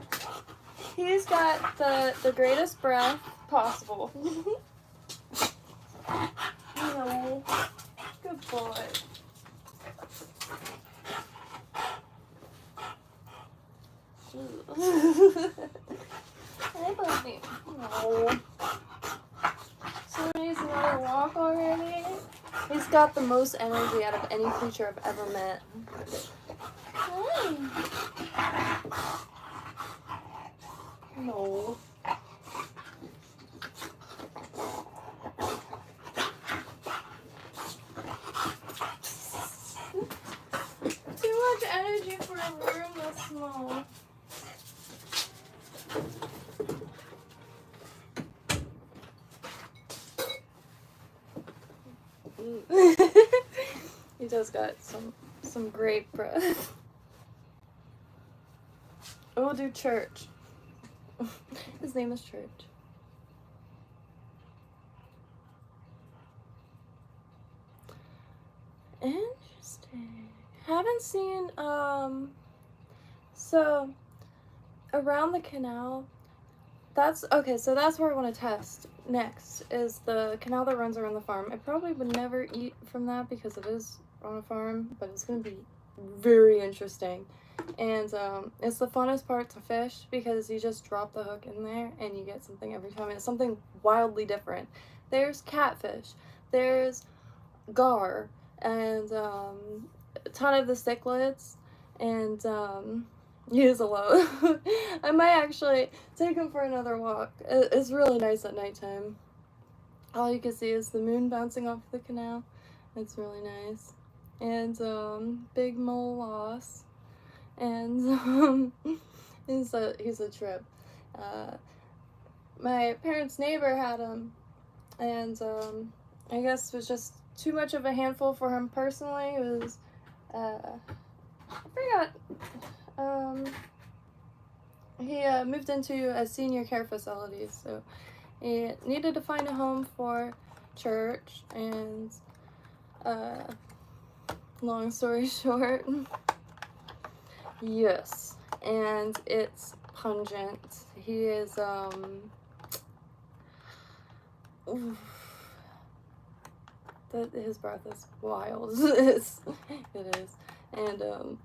He's got the greatest breath possible. No. Good boy. Hey, buddy. No. So he's another walk already. He's got the most energy out of any creature I've ever met. Hey. No. Too much energy for a room this small. He just got some great breath. We'll do Church. His name is Church. Interesting. Haven't seen so around the canal. That's okay, so that's where I want to test next, is the canal that runs around the farm. I probably would never eat from that because it is on a farm, but it's gonna be very interesting. And it's the funnest part to fish because you just drop the hook in there and you get something every time. It's something wildly different. There's catfish, there's gar, and a ton of the cichlids, and use a load. I might actually take him for another walk. It's really nice at nighttime. All you can see is the moon bouncing off the canal. It's really nice. And big mole loss. And he's a trip. My parents' neighbor had him, and I guess it was just too much of a handful for him personally. It was I forgot. He moved into a senior care facility, so he needed to find a home for Church, and long story short, yes, and it's pungent. He is his breath is wild. It is. And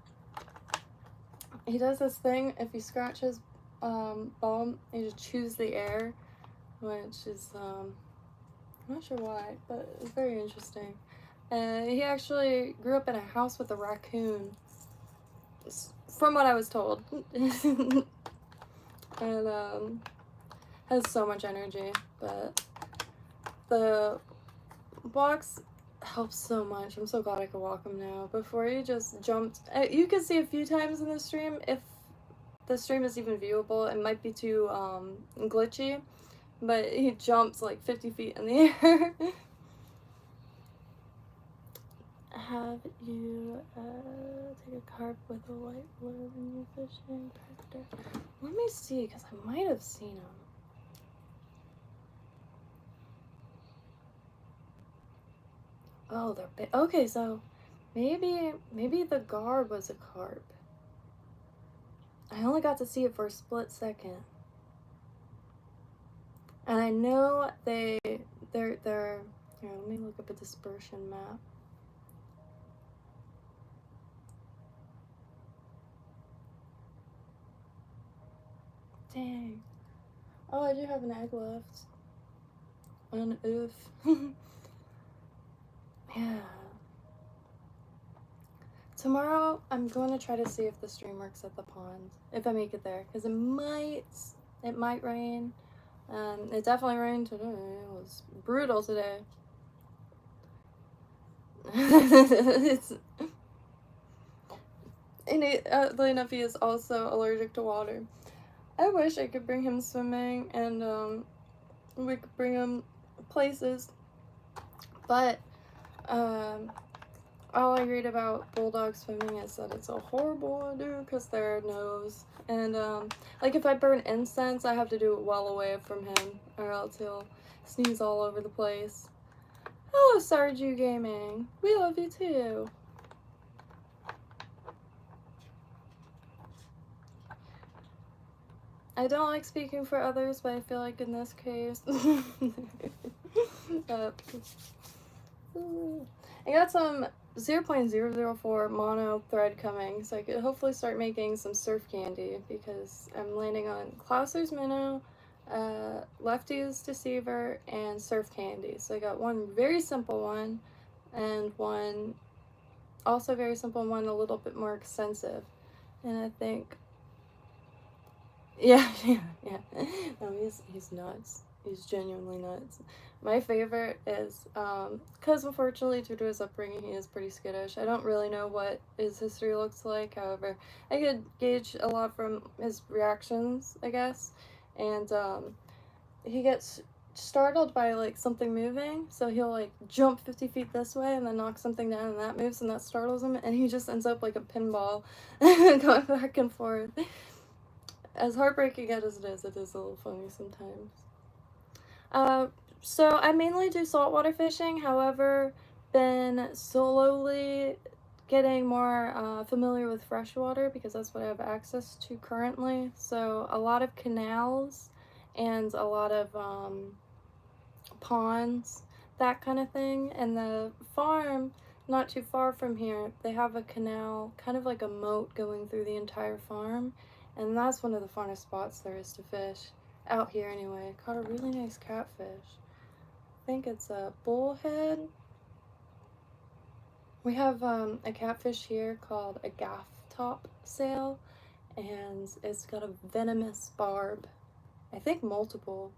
he does this thing, if you scratch his bum, he just chews the air, which is I'm not sure why, but it's very interesting. He actually grew up in a house with a raccoon, from what I was told. And has so much energy, but the walks help so much. I'm so glad I could walk him now. Before he just jumped, you can see a few times in the stream, if the stream is even viewable, it might be too glitchy, but he jumps like 50 feet in the air. Have you take a carp with a white lure when you're fishing? Let me see, because I might have seen him. Oh, they're big. Okay, so maybe the gar was a carp. I only got to see it for a split second. And I know they're here, let me look up a dispersion map. Dang. Oh, I do have an egg left. An oof. Yeah. Tomorrow, I'm going to try to see if the stream works at the pond, if I make it there, because it might rain. It definitely rained today. It was brutal today. It's, and oddly enough, he is also allergic to water. I wish I could bring him swimming and we could bring him places, but all I read about bulldog swimming is that it's a horrible idea because their nose. And like if I burn incense, I have to do it well away from him, or else he'll sneeze all over the place. Hello, Sarju Gaming. We love you too. I don't like speaking for others, but I feel like in this case, I got some 0.004 mono thread coming, so I could hopefully start making some surf candy because I'm landing on Klauser's Minnow, Lefty's Deceiver, and surf candy. So I got one very simple one and one also very simple and one a little bit more extensive. And I think, yeah. No, he's nuts. He's genuinely nuts. My favorite is, because unfortunately due to his upbringing he is pretty skittish. I don't really know what his history looks like, however, I could gauge a lot from his reactions, I guess. And he gets startled by like something moving, so he'll like jump 50 feet this way and then knock something down and that moves and that startles him, and he just ends up like a pinball going back and forth. As heartbreaking as it is a little funny sometimes. So I mainly do saltwater fishing, however, been slowly getting more familiar with freshwater because that's what I have access to currently. So a lot of canals and a lot of ponds, that kind of thing. And the farm, not too far from here, they have a canal, kind of like a moat going through the entire farm. And that's one of the funnest spots there is to fish. Out here anyway. Caught a really nice catfish. I think it's a bullhead. We have a catfish here called a gaff top sail, and it's got a venomous barb. I think multiple.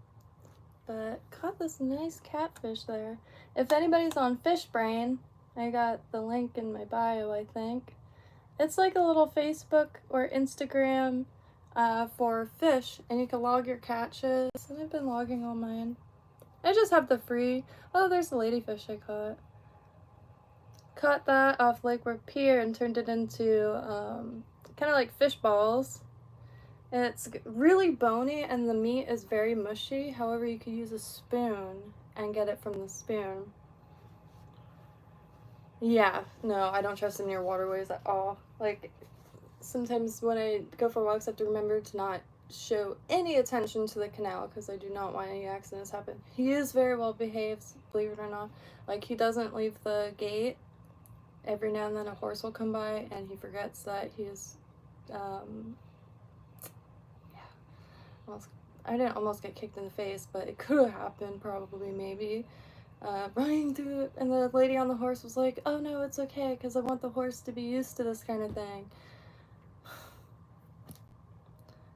But caught this nice catfish there. If anybody's on Fish Brain, I got the link in my bio, I think. It's like a little Facebook or Instagram for fish, and you can log your catches, and I've been logging all mine. I just have the free. Oh, there's the ladyfish I caught. Caught that off Lake Work Pier and turned it into kind of like fish balls. It's really bony and the meat is very mushy. However, you could use a spoon and get it from the spoon. Yeah, no, I don't trust them near waterways at all. Like, sometimes when I go for walks, I have to remember to not show any attention to the canal because I do not want any accidents happen. He is very well behaved, believe it or not. Like, he doesn't leave the gate. Every now and then a horse will come by and he forgets that he's, I didn't almost get kicked in the face, but it could have happened, probably, maybe. Running through it, and the lady on the horse was like, oh no, it's okay, because I want the horse to be used to this kind of thing.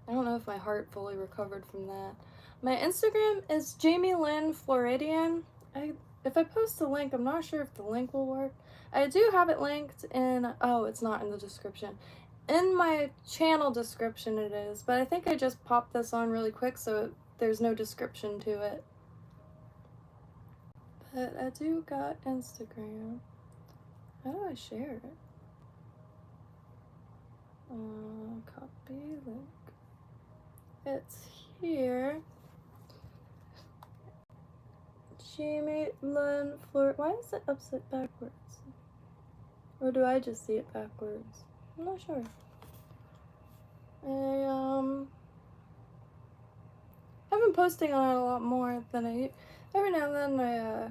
I don't know if my heart fully recovered from that. My Instagram is JaimeLynBarbarian. If I post a link, I'm not sure if the link will work. I do have it linked in, oh, it's not in the description. In my channel description it is, but I think I just popped this on really quick so there's no description to it. But I do got Instagram. How do I share it? Copy link. It's here. JaimeLynBarbarian. Why is it upside backwards? Or do I just see it backwards? I'm not sure. I've been posting on it a lot more than every now and then I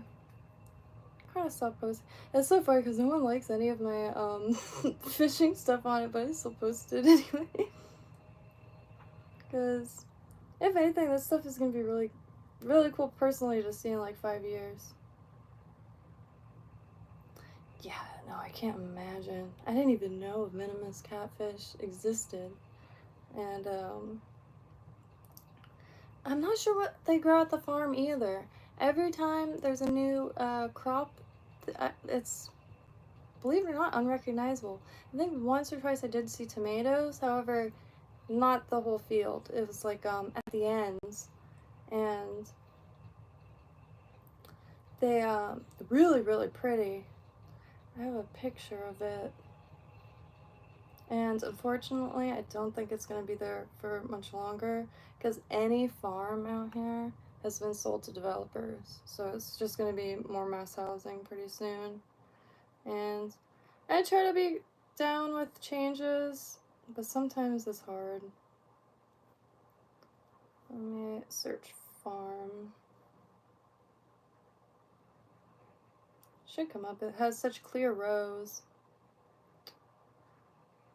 kind of stop posting. It's so funny because no one likes any of my fishing stuff on it, but I still post it anyway. Because if anything, this stuff is gonna be really, really cool personally to see in like 5 years. yeah, no, I can't imagine. I didn't even know venomous catfish existed. And I'm not sure what they grow at the farm either. Every time there's a new crop, it's, believe it or not, unrecognizable. I think once or twice I did see tomatoes, however, not the whole field. It was like at the ends, and they really, really pretty. I have a picture of it. And unfortunately, I don't think it's going to be there for much longer because any farm out here has been sold to developers. So it's just going to be more mass housing pretty soon. And I try to be down with changes, but sometimes it's hard. Let me search farm. Should come up. It has such clear rows.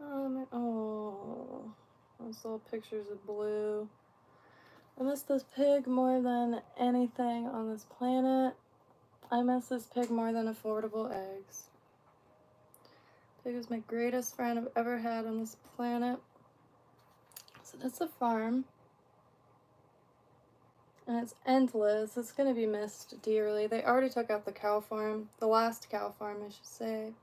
Oh, those little pictures of blue. I miss this pig more than anything on this planet. I miss this pig more than affordable eggs. Pig is my greatest friend I've ever had on this planet. So that's the farm. And it's endless. It's going to be missed dearly. They already took out the cow farm. The last cow farm, I should say.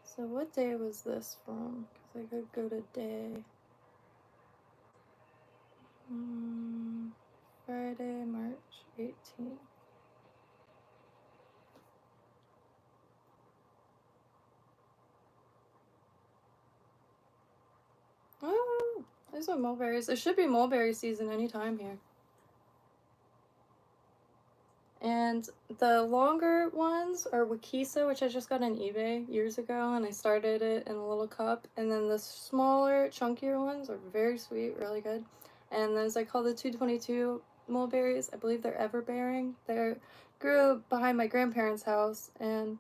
So what day was this from? Because I could go to day. Friday, March 18th. Oh, there's some mulberries. It should be mulberry season anytime here. And the longer ones are Wakisa, which I just got on eBay years ago, and I started it in a little cup. And then the smaller, chunkier ones are very sweet, really good. And those I call the 222 mulberries. I believe they're everbearing. They grew behind my grandparents' house and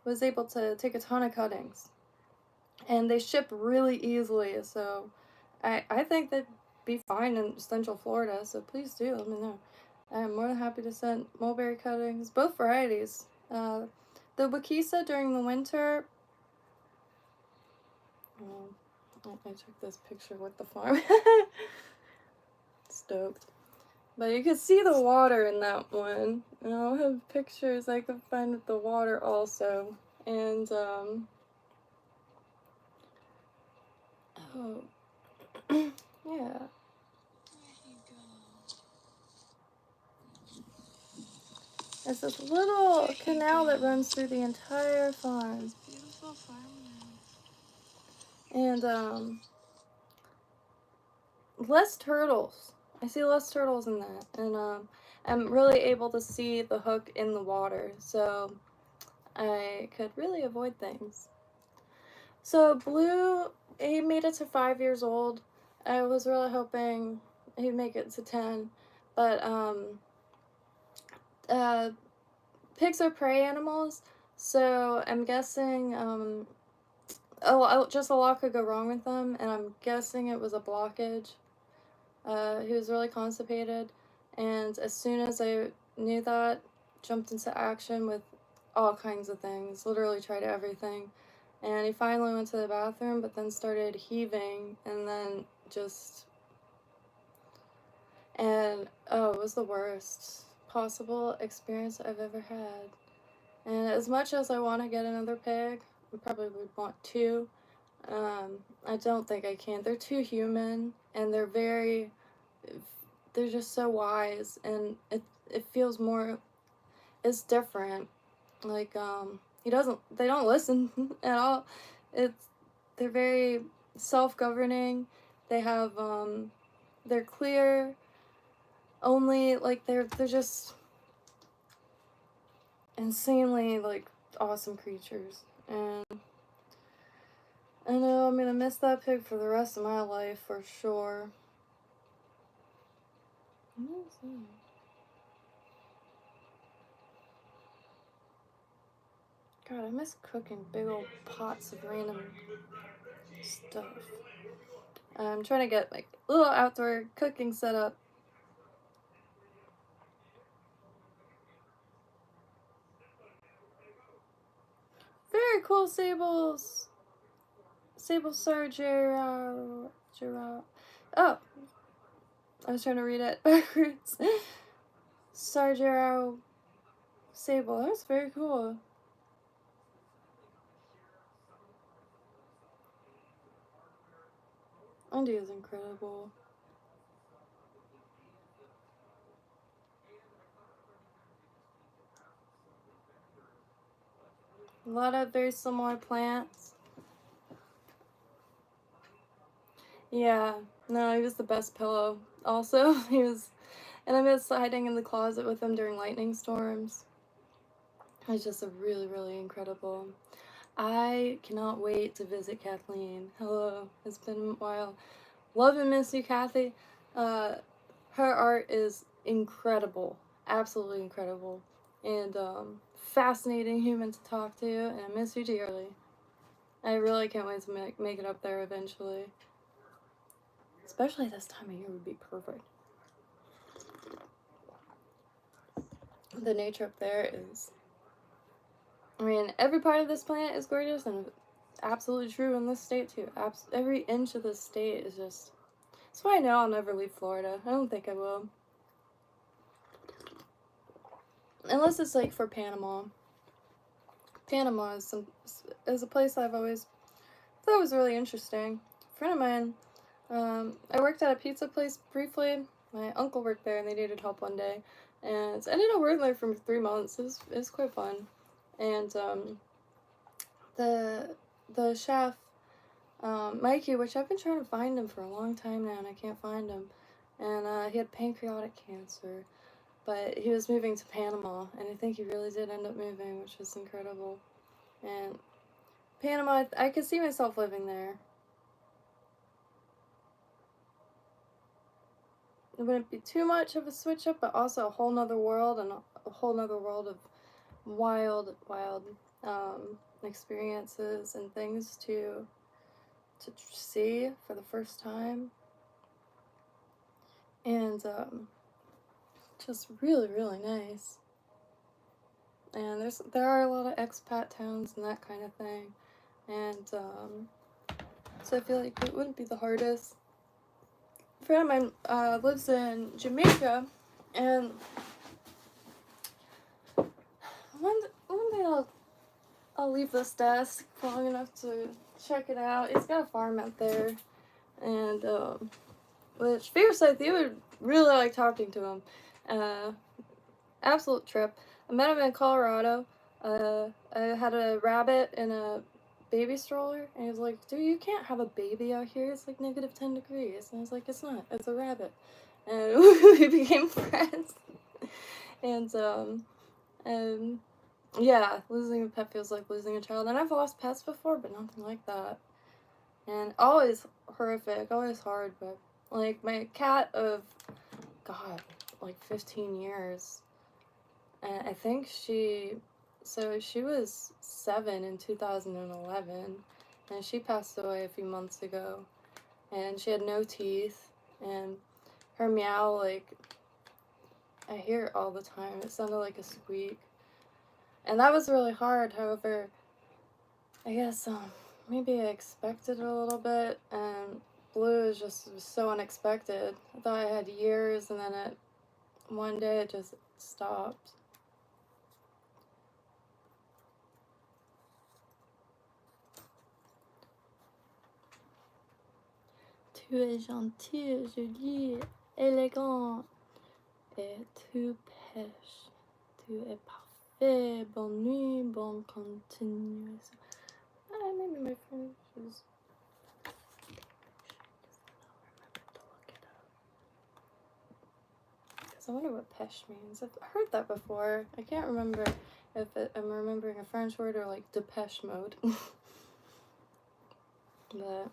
was able to take a ton of cuttings. And they ship really easily, so I think they'd be fine in Central Florida, so please do let me know. I'm more than happy to send mulberry cuttings, both varieties. The Wakisa during the winter, I took this picture with the farm. Stoked. But you can see the water in that one. And I'll have pictures I can find with the water also. And, oh. Yeah. There's this little canal that runs through the entire farm. Beautiful farmland. And, less turtles. I see less turtles in that. And, I'm really able to see the hook in the water, so I could really avoid things. So Blue, he made it to 5 years old. I was really hoping he'd make it to 10, but pigs are prey animals, so I'm guessing just a lot could go wrong with them, and I'm guessing it was a blockage. He was really constipated, and as soon as I knew that, jumped into action with all kinds of things, literally tried everything. And he finally went to the bathroom, but then started heaving, and then just, and oh, it was the worst possible experience I've ever had. And as much as I want to get another pig, I probably would want two. I don't think I can. They're too human, and they're just so wise, and it feels more, it's different. Like, they don't listen at all. They're very self-governing. They have, they're clear, only, like, they're just insanely, like, awesome creatures. And I know I'm gonna miss that pig for the rest of my life, for sure. What is that? God, I miss cooking big old pots of random stuff. I'm trying to get like a little outdoor cooking set up. Very cool sables. Sable Sargero. Oh, I was trying to read it backwards. Sargero Sable. That's very cool. India is incredible. A lot of very similar plants. Yeah, no, he was the best pillow. Also, he was, and I miss hiding in the closet with him during lightning storms. He's just a really, really incredible. I cannot wait to visit Kathleen. Hello, it's been a while. Love and miss you, Kathy. Her art is incredible, absolutely incredible, and fascinating human to talk to, and I miss you dearly. I really can't wait to make it up there eventually. Especially this time of year would be perfect. The nature up there is, I mean, every part of this planet is gorgeous, and absolutely true in this state too. Every inch of this state is just, that's why I know I'll never leave Florida. I don't think I will. Unless it's like for Panama. Panama is a place I've always thought was really interesting. A friend of mine, I worked at a pizza place briefly. My uncle worked there and they needed help one day. And I ended up working there for 3 months. It was quite fun. And the chef, Mikey, which I've been trying to find him for a long time now and I can't find him. And he had pancreatic cancer. But he was moving to Panama, and I think he really did end up moving, which was incredible. And Panama, I could see myself living there. It wouldn't be too much of a switch up, but also a whole nother world, and a whole nother world of wild experiences and things to see for the first time. And just really, really nice. And there are a lot of expat towns and that kind of thing. And so I feel like it wouldn't be the hardest. A friend of mine lives in Jamaica, and one day I'll leave this desk long enough to check it out. He's got a farm out there, and which figures like you would really like talking to him. Absolute trip. I met him in Colorado. I had a rabbit in a baby stroller, and he was like, dude, you can't have a baby out here. It's like -10 degrees. And I was like, it's not. It's a rabbit. And we became friends. And yeah, losing a pet feels like losing a child. And I've lost pets before, but nothing like that. And always horrific, always hard, but like my cat of, God, like 15 years. And I think she was 7 in 2011, and she passed away a few months ago, and she had no teeth, and her meow, like, I hear it all the time. It sounded like a squeak, and that was really hard. However, I guess maybe I expected it a little bit, and Blue was so unexpected. I thought I had years, and then one day it just stopped. Tu es gentil, joli, élégant, et tu pêches. Tu es parfait, bonne nuit, bonne continuation. Maybe my French is... I wonder what pêche means. I've heard that before. I can't remember if I'm remembering a French word or like Depeche Mode. But...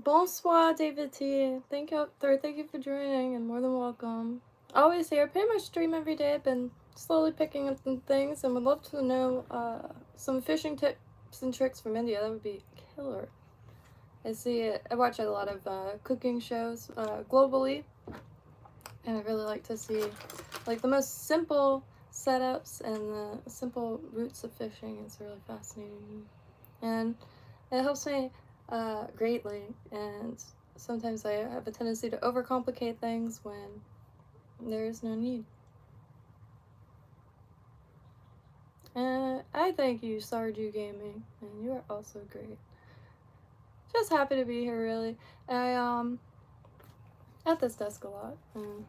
Bonsoir, David T. Thank you for joining, and more than welcome. Always here. Pretty much stream every day. I've been slowly picking up some things, and would love to know some fishing tips and tricks from India. That would be killer. I watch a lot of cooking shows globally, and I really like to see like the most simple setups and the simple roots of fishing is really fascinating. And it helps me greatly, and sometimes I have a tendency to overcomplicate things when there is no need. And I thank you, Sarju Gaming, and you are also great. Just happy to be here, really. I at this desk a lot, and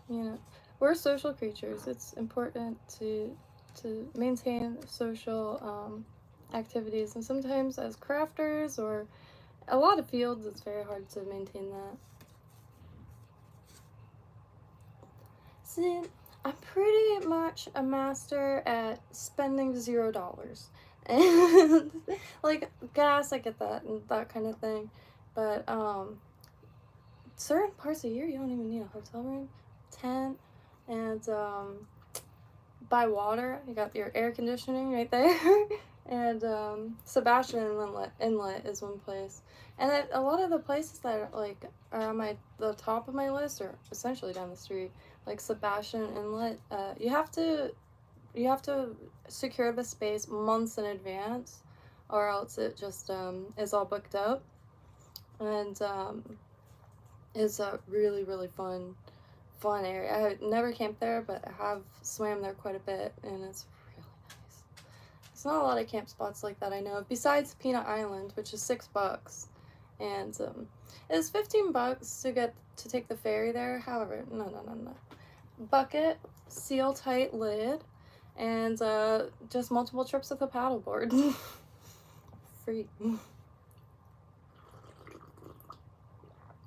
you know, we're social creatures. It's important to maintain social activities, and sometimes as crafters or a lot of fields, it's very hard to maintain that. See, I'm pretty much a master at spending $0. And like gas, I get that and that kind of thing. But certain parts of the year you don't even need a hotel room, tent, and buy water. You got your air conditioning right there. And Sebastian Inlet is one place. And then a lot of the places that are on the top of my list are essentially down the street. Like Sebastian Inlet, you have to secure the space months in advance, or else it just is all booked up. And it's a really, really fun area. I have never camped there, but I have swam there quite a bit, and it's really nice. There's not a lot of camp spots like that I know of, besides Peanut Island, which is $6, and it's $15 to get to take the ferry there. However, no. Bucket, seal tight lid, and just multiple trips with a paddleboard. Free.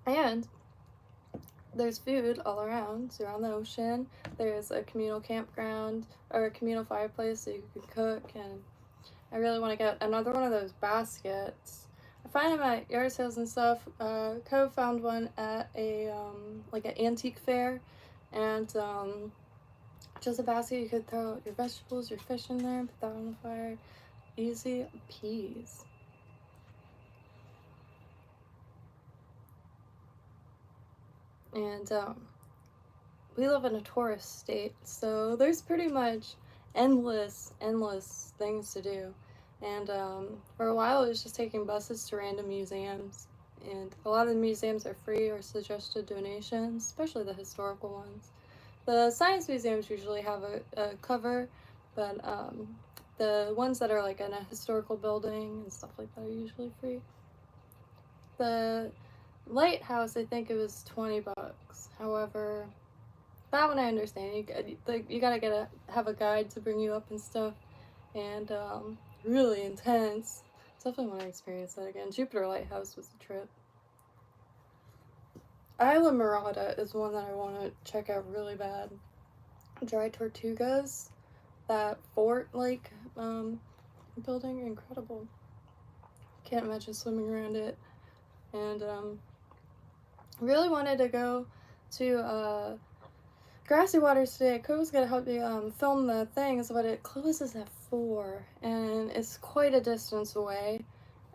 And there's food all around. So you're on the ocean. There's a communal campground or a communal fireplace so you can cook. And I really want to get another one of those baskets. I find them at yard sales and stuff. Co found one at a like an antique fair, and just a basket you could throw your vegetables, your fish in there, put that on the fire. Easy peas. And we live in a tourist state, so there's pretty much endless things to do. And for a while, it was just taking buses to random museums. And a lot of the museums are free or suggested donations, especially the historical ones. The science museums usually have a cover, but the ones that are like in a historical building and stuff like that are usually free. The lighthouse, I think it was $20. However, that one I understand. You gotta have a guide to bring you up and stuff, and really intense. Definitely want to experience that again. Jupiter Lighthouse was a trip. Isla Mirada is one that I want to check out really bad. Dry Tortugas, that fort like building, incredible. Can't imagine swimming around it. And really wanted to go to Grassy Waters today. Co was gonna help me film the things, but it closes at 4, and it's quite a distance away.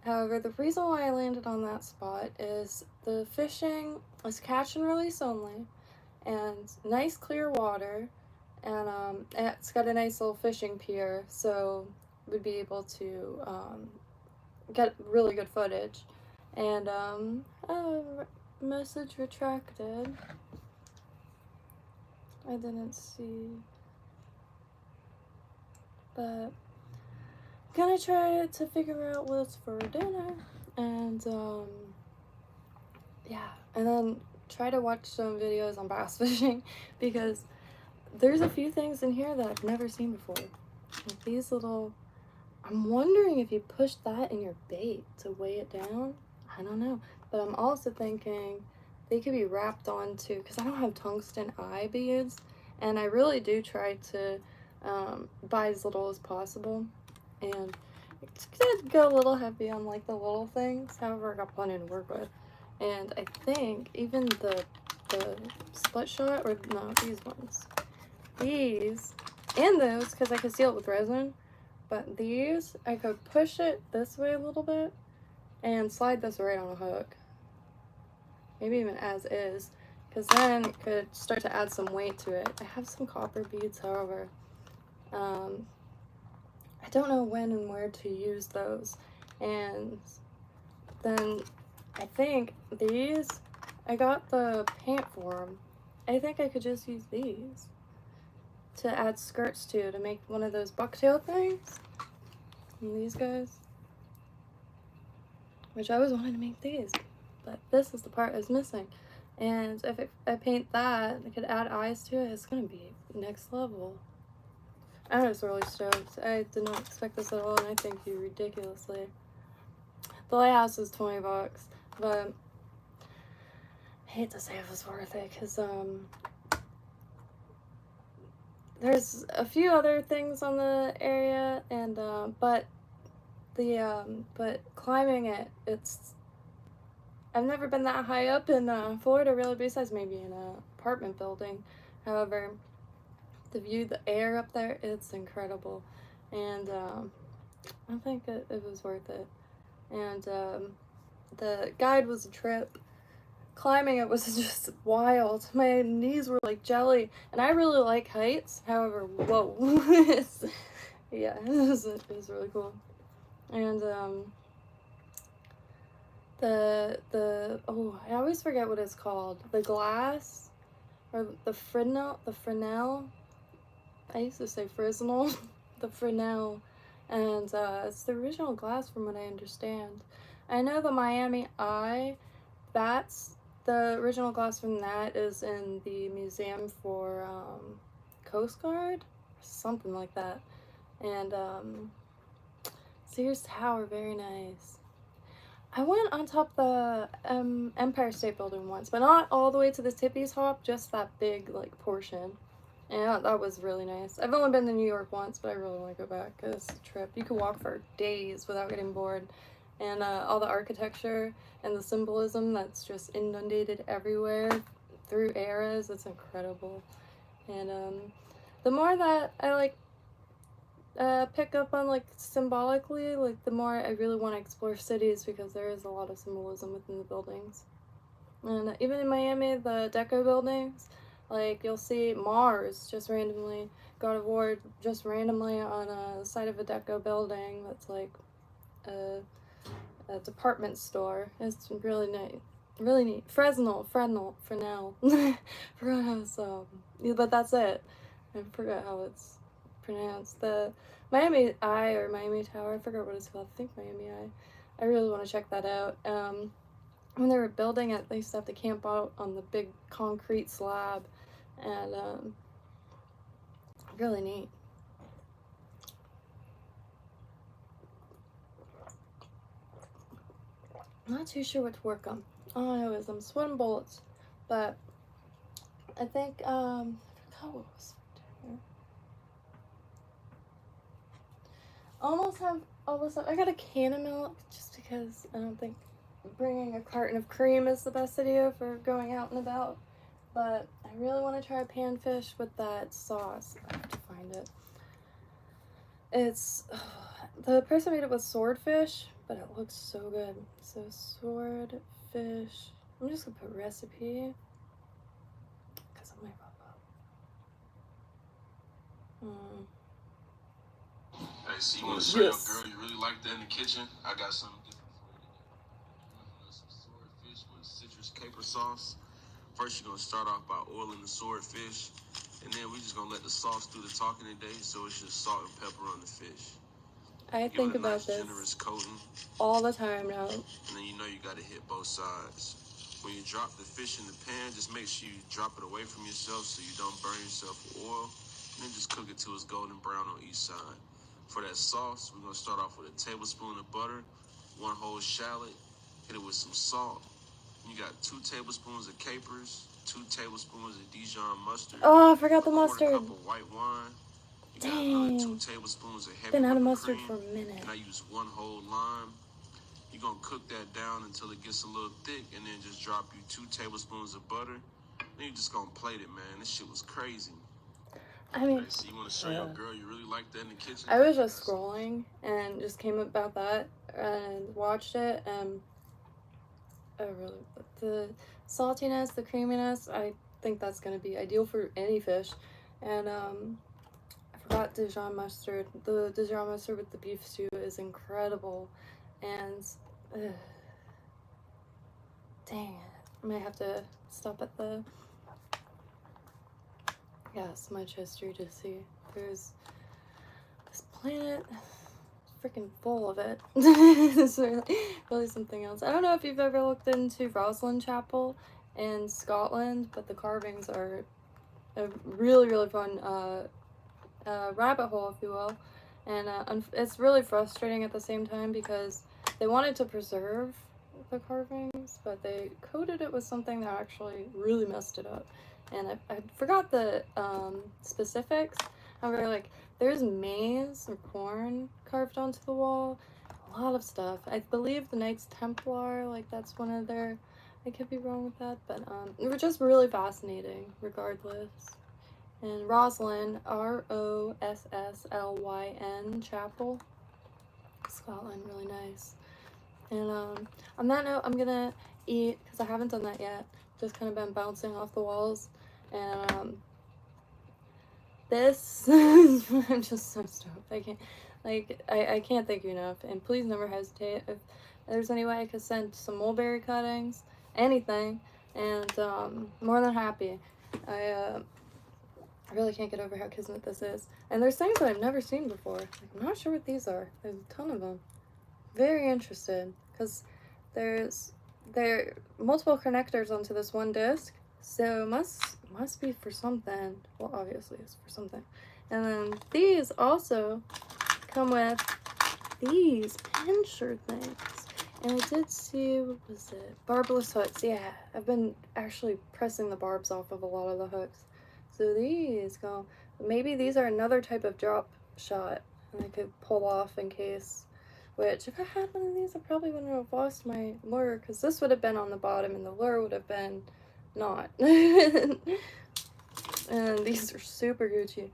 However, the reason why I landed on that spot is the fishing is catch and release only, and nice clear water, and it's got a nice little fishing pier, so we'd be able to get really good footage. And message retracted. I didn't see, but gonna try to figure out what's for dinner, and yeah, and then try to watch some videos on bass fishing, because there's a few things in here that I've never seen before. Like these little, I'm wondering if you push that in your bait to weigh it down. I don't know, but I'm also thinking they could be wrapped onto, because I don't have tungsten eye beads, and I really do try to buy as little as possible, and it's gonna go a little heavy on like the little things. However, I got plenty to work with, and I think even the split shot, or no, these and those, because I could seal it with resin, but these I could push it this way a little bit and slide this right on a hook, maybe even as is, because then it could start to add some weight to it. I have some copper beads, however. I don't know when and where to use those. And then I think these, I got the paint for them. I think I could just use these to add skirts to make one of those bucktail things. And these guys, which I always wanted to make these, but this is the part I was missing. And if I paint that, I could add eyes to it. It's gonna be next level. I was really stoked. I did not expect this at all, and I thank you ridiculously. The lighthouse is $20, but I hate to say it was worth it, because there's a few other things on the area, and but climbing it, I've never been that high up in Florida, really, besides maybe in an apartment building. However, the view, the air up there, it's incredible, and I think it was worth it. And the guide was a trip. Climbing it was just wild. My knees were like jelly, and I really like heights. However, whoa, yeah, it was really cool. And I always forget what it's called. The glass, or the Fresnel. I used to say Fresnel, the Fresnel, and it's the original glass from what I understand. I know the Miami Eye, that's the original glass from that is in the museum for Coast Guard, something like that. And Sears Tower, very nice. I went on top of the Empire State Building once, but not all the way to the tippy top, just that big like portion. And that was really nice. I've only been to New York once, but I really want to go back because it's a trip. You could walk for days without getting bored. And all the architecture and the symbolism that's just inundated everywhere through eras, it's incredible. And the more that I like pick up on like symbolically, like the more I really want to explore cities, because there is a lot of symbolism within the buildings. And even in Miami, the deco buildings, like you'll see Mars just randomly, God of War just randomly on the side of a deco building that's like a department store. It's really neat. Really neat. Fresnel. So, yeah, but that's it. I forgot how it's pronounced. The Miami Eye or Miami Tower, I forgot what it's called. I think Miami Eye. I really want to check that out. When they were building it, they used to have to camp out on the big concrete slab, and really neat. I'm not too sure what to work on. All I know is I'm sweating bullets, but I think I forgot what was down here. Almost have all this stuff. I got a can of milk just because I don't think bringing a carton of cream is the best idea for going out and about. But I really want to try panfish with that sauce. I have to find it. It's the person made it with swordfish, but it looks so good. So swordfish. I'm just gonna put recipe because it might pop up. Hey, so you want to show your girl you really like that in the kitchen? I got something different for you today. We're gonna some swordfish with citrus caper sauce. First, you're gonna start off by oiling the swordfish, and then we're just gonna let the sauce do the talking today. So it's just salt and pepper on the fish. I think about nice, this generous coating all the time now. And then you know you gotta hit both sides. When you drop the fish in the pan, just make sure you drop it away from yourself so you don't burn yourself with oil. And then just cook it till it's golden brown on each side. For that sauce, we're gonna start off with a tablespoon of butter, 1 whole shallot, hit it with some salt. You got 2 tablespoons of capers, 2 tablespoons of Dijon mustard. Oh, I forgot the a mustard. cup of white wine. You got Dang. 2 tablespoons of heavy Been out of whipping mustard cream, for a minute. and I use 1 whole lime. You're gonna cook that down until it gets a little thick, and then just drop you 2 tablespoons of butter. Then you're just gonna plate it, man. This shit was crazy. I mean, Hey, so you wanna show your girl you really like that in the kitchen? I was just scrolling and just came about that and watched it, and the saltiness, the creaminess, I think that's going to be ideal for any fish. And I forgot Dijon mustard. The Dijon mustard with the beef stew is incredible. And dang it, I might have to stop at the smudge history to see. There's this planet freaking full of it. It's really something else. I don't know if you've ever looked into Rosslyn Chapel in Scotland, but the carvings are a really, really fun rabbit hole, if you will. And it's really frustrating at the same time because they wanted to preserve the carvings, but they coated it with something that actually really messed it up. And I forgot the specifics. However, like, there's maize or corn carved onto the wall. A lot of stuff. I believe the Knights Templar, like, that's one of their... I could be wrong with that, but it was just really fascinating, regardless. And Rosslyn, Rosslyn Chapel, Scotland, really nice. And on that note, I'm gonna eat, because I haven't done that yet. Just kind of been bouncing off the walls. And this, I'm just so stoked. I can't thank you enough. And please never hesitate. If there's any way I could send some mulberry cuttings, anything, and more than happy. I really can't get over how kismet this is. And there's things that I've never seen before. Like, I'm not sure what these are. There's a ton of them. Very interested, because there are multiple connectors onto this one disc, so must be for something. Well, obviously it's for something. And then these also come with these pincher things. And I did see, what was it? Barbless hooks. Yeah, I've been actually pressing the barbs off of a lot of the hooks. So these go, maybe these are another type of drop shot, and I could pull off in case. Which, if I had one of these, I probably wouldn't have lost my lure, because this would have been on the bottom and the lure would have been not. And these are super Gucci.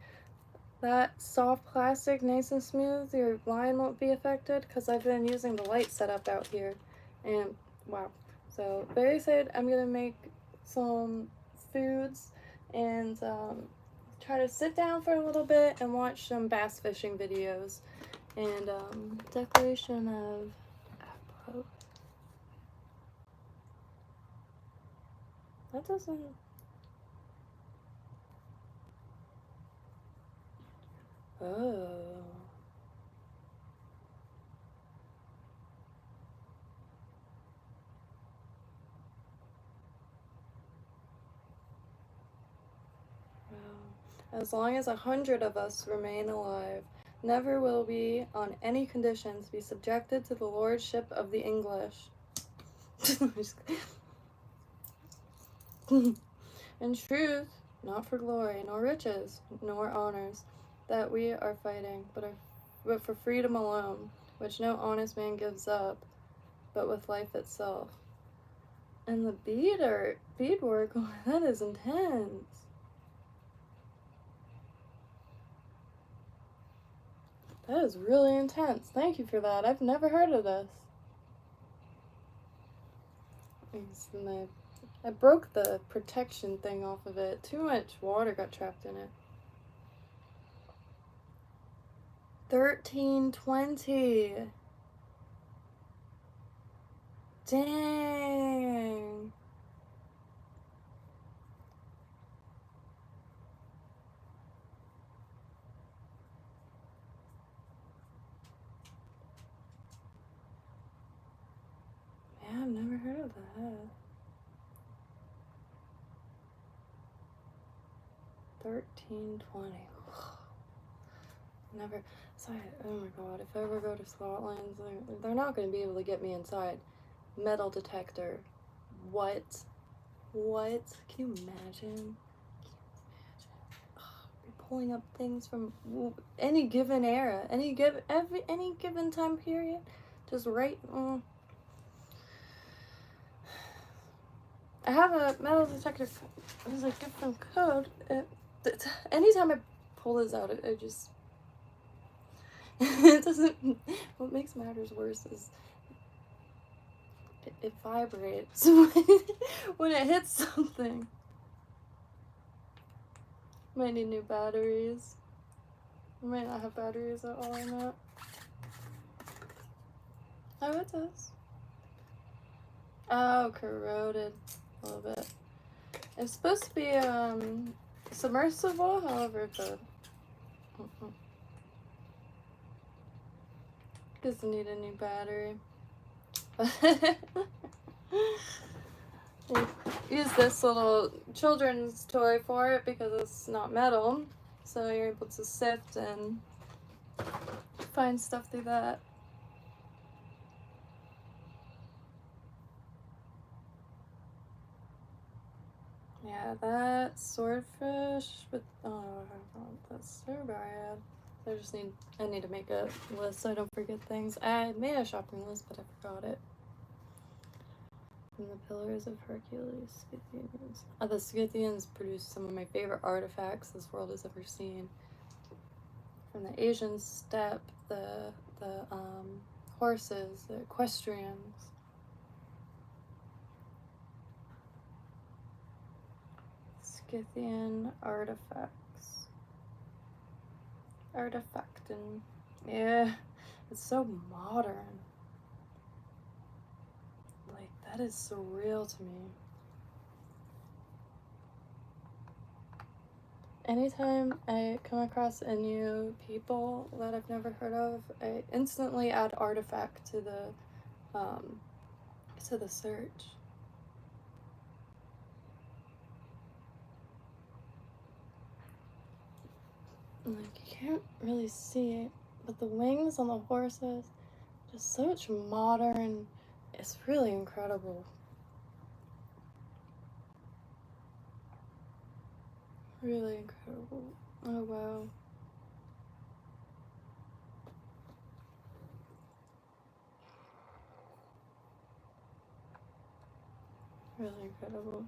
That soft plastic, nice and smooth, your line won't be affected, because I've been using the light setup out here. And, wow. So, very excited. I'm going to make some foods and try to sit down for a little bit and watch some bass fishing videos. And decoration of apple. That doesn't. Oh. Wow. As long as 100 of us remain alive, never will we, on any conditions, be subjected to the lordship of the English. In truth, not for glory, nor riches, nor honors, that we are fighting, but for freedom alone, which no honest man gives up, but with life itself. And the beadwork, oh, that is intense. That is really intense. Thank you for that. I've never heard of this. I broke the protection thing off of it. Too much water got trapped in it. 1320. Dang. Yeah, I've never heard of that. 1320. Never. Sorry. Oh my god. If I ever go to Scotland, they're not going to be able to get me inside. Metal detector. What? What? Can you imagine? Pulling up things from any given era, any given time period, just right. I have a metal detector. There's a different code. Anytime I pull this out, it just it doesn't. What makes matters worse is it vibrates when it hits something. Might need new batteries. I might not have batteries at all in that. Oh, it does. Oh, corroded a little bit. It's supposed to be submersible, however, the doesn't need a new battery. Use this little children's toy for it because it's not metal, so you're able to sift and find stuff through that. Yeah, that swordfish with that's so bad. I need to make a list so I don't forget things. I made a shopping list, but I forgot it. From the Pillars of Hercules, Scythians. The Scythians produced some of my favorite artifacts this world has ever seen. From the Asian steppe, the horses, the equestrians. Scythian artifacts. Artifactin. Yeah, it's so modern. Like, that is surreal to me. Anytime I come across a new people that I've never heard of, I instantly add artifact to the search. Like, you can't really see it, but the wings on the horses, just so much modern. It's really incredible. Really incredible. Oh wow. Really incredible.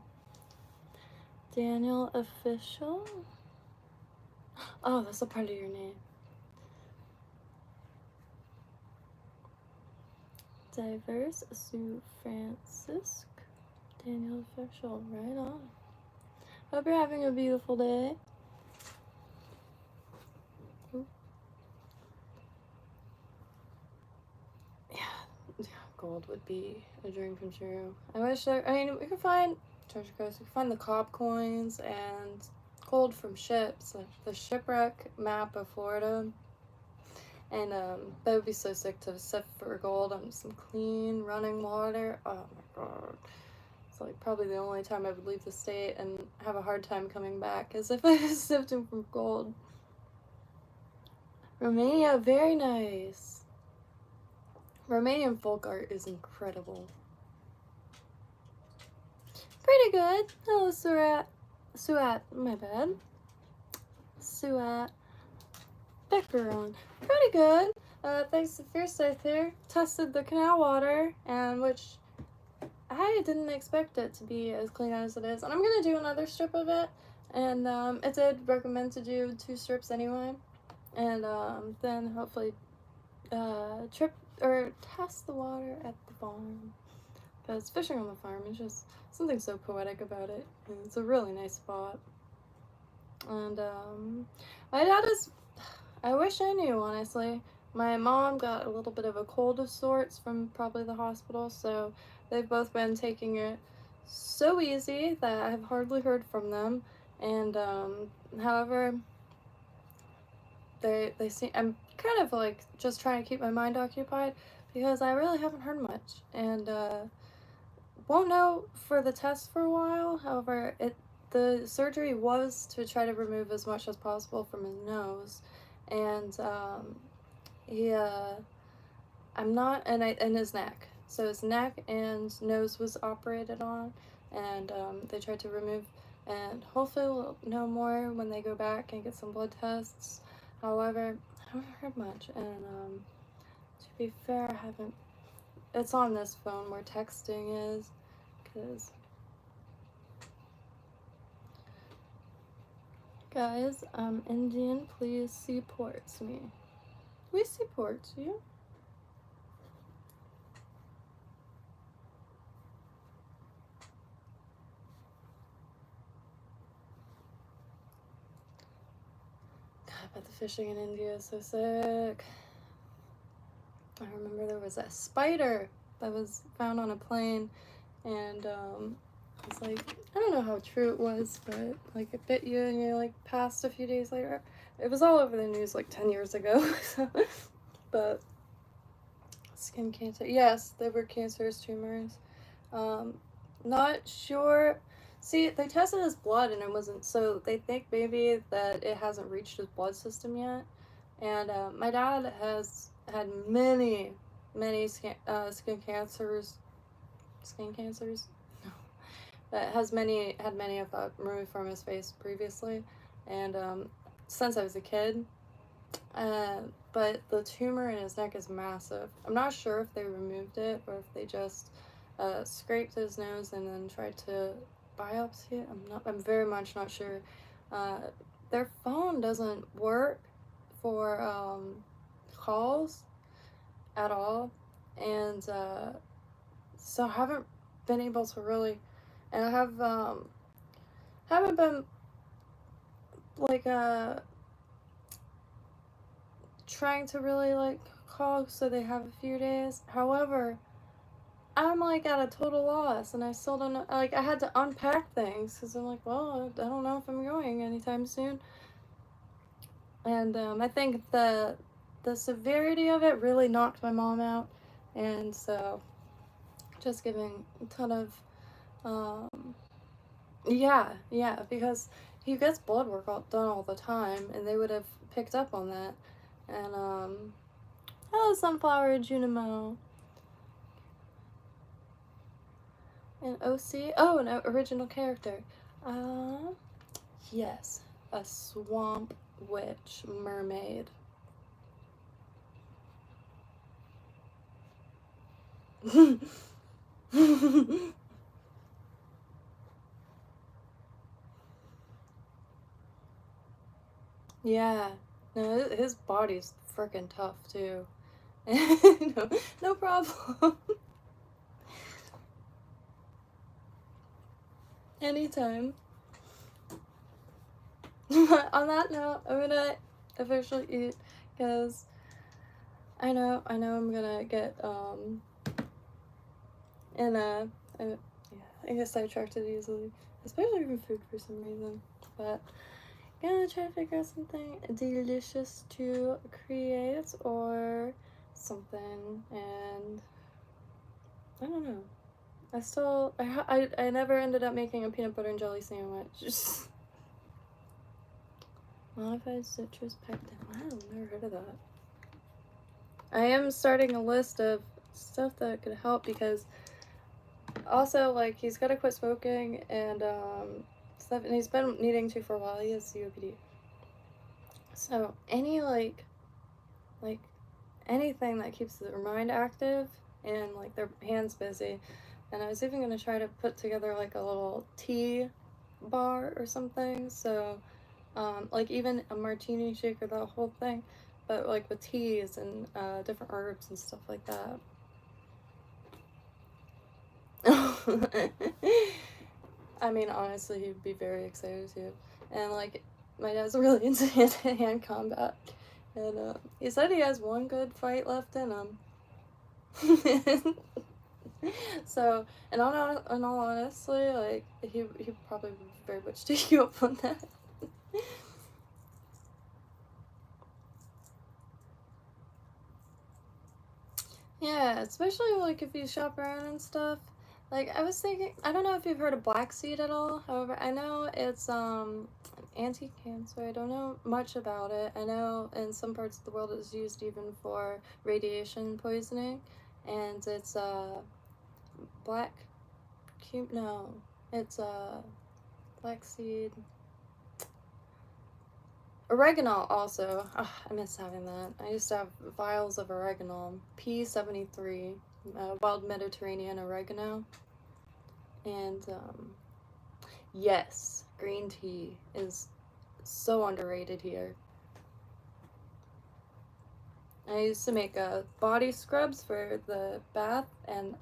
Daniel Official? Oh, that's a part of your name. Diverse Sue Francisc. Daniel Official, right on. Hope you're having a beautiful day. Ooh. Yeah, gold would be a dream come true. I mean, we could find treasure coast, we could find the cob coins and gold from ships, like the shipwreck map of Florida. And that would be so sick to sift for gold on some clean running water. Oh my god. It's like probably the only time I would leave the state and have a hard time coming back as if I was sifting for gold. Romania, very nice. Romanian folk art is incredible. Pretty good. Hello, Suat. Suat, my bad. Suat. Beckeron. Pretty good. Thanks to Fierce Scythe here. Tested the canal water, and which I didn't expect it to be as clean as it is. And I'm gonna do another strip of it. And it did recommend to do 2 strips anyway. And then hopefully test the water at the farm. Because fishing on the farm is just something so poetic about it. And it's a really nice spot. And my dad is, I wish I knew, honestly. My mom got a little bit of a cold of sorts from probably the hospital, so they've both been taking it so easy that I've hardly heard from them. And however, they seem, I'm kind of like just trying to keep my mind occupied because I really haven't heard much, and won't know for the test for a while. However, the surgery was to try to remove as much as possible from his nose, and and his neck. So his neck and nose was operated on, and they tried to remove, and hopefully we'll know more when they go back and get some blood tests. However, I haven't heard much, and to be fair, I haven't. It's on this phone where texting is, because guys, Indian, please supports me. We support you. But the fishing in India is so sick. I remember there was a spider that was found on a plane, and it's like, I don't know how true it was, but like it bit you and you like passed a few days later. It was all over the news like 10 years ago. So, but skin cancer, yes, they were cancerous tumors. Not sure. See, they tested his blood and it wasn't, so they think maybe that it hasn't reached his blood system yet. And my dad has had many skin cancers. Skin cancers? No. But had many of that removed from his face previously. And since I was a kid. But the tumor in his neck is massive. I'm not sure if they removed it or if they just scraped his nose and then tried to biopsy it. I'm very much not sure. Their phone doesn't work for calls at all, and so I haven't been able to really, and I haven't been like trying to really like call so they have a few days. However, I'm like at a total loss and I still don't know, like I had to unpack things because I'm like, well, I don't know if I'm going anytime soon. And I think the severity of it really knocked my mom out, and so just giving a ton of yeah, because he gets blood work done all the time and they would have picked up on that. And hello Sunflower Junimo. An OC? Oh, an original character. Yes, a swamp witch mermaid. Yeah, no, his body's freaking tough too. No problem. Anytime. On that note, I'm gonna officially eat because I know I'm gonna get yeah, I get sidetracked easily, especially from food for some reason. But I'm gonna try to figure out something delicious to create or something, and I don't know. I never ended up making a peanut butter and jelly sandwich. Modified citrus pectin. Wow, I've never heard of that. I am starting a list of stuff that could help because also, like, he's got to quit smoking and stuff, and he's been needing to for a while. He has COPD. So any like anything that keeps their mind active and like their hands busy. And I was even gonna try to put together like a little tea bar or something. So like even a martini shaker, the whole thing, but like with teas and different herbs and stuff like that. I mean, honestly, he'd be very excited too. And like, my dad's really into hand-to-hand combat, and he said he has one good fight left in him. So, and in all honestly, like he probably would very much take you up on that. Yeah, especially like if you shop around and stuff. Like I was thinking, I don't know if you've heard of black seed at all. However, I know it's anti-cancer. I don't know much about it. I know in some parts of the world it's used even for radiation poisoning, and it's black no, it's black seed. Oregano also. Oh, I miss having that. I used to have vials of oregano. P73, wild Mediterranean oregano. And yes, green tea is so underrated here. I used to make body scrubs for the bath and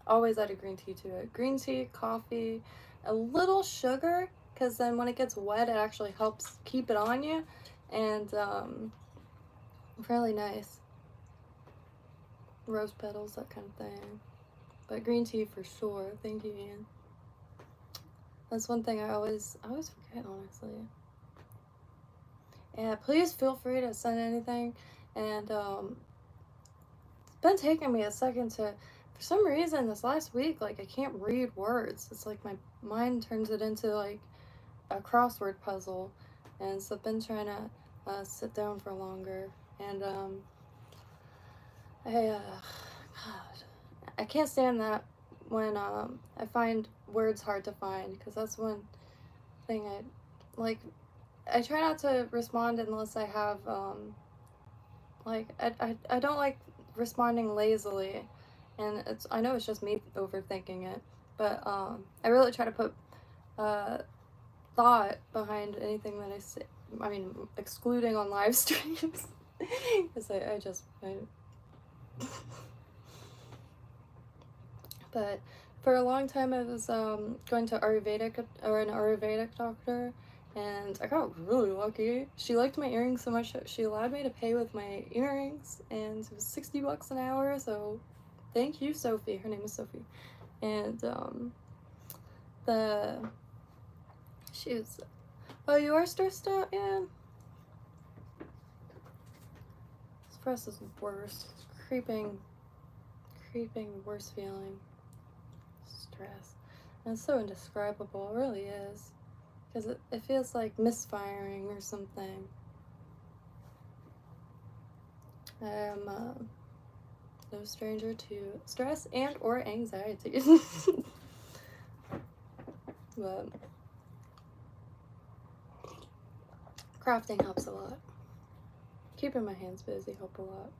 always added green tea to it. Green tea, coffee, a little sugar, because then when it gets wet, it actually helps keep it on you. and really nice. Rose petals, that kind of thing. But green tea for sure. Thank you, Ian. That's one thing I always forget, honestly. Yeah, please feel free to send anything. And it's been taking me a second to, for some reason this last week, like I can't read words. It's like my mind turns it into like a crossword puzzle. And so I've been trying to sit down for longer. And God, I can't stand that when I find words hard to find, because that's one thing I try not to respond unless I have I don't like responding lazily, and I know it's just me overthinking it, but I really try to put thought behind anything that I say. I mean, excluding on live streams, because I but for a long time I was going to an Ayurvedic doctor, and I got really lucky. She liked my earrings so much that she allowed me to pay with my earrings, and it was $60 an hour, so thank you, Sophie. Her name is Sophie. And she was, oh, you are stressed out? Yeah. Stress is worse. Creeping worst feeling. Stress. And it's so indescribable, it really is. Because it feels like misfiring or something. I am no stranger to stress and or anxiety. But crafting helps a lot. Keeping my hands busy help a lot.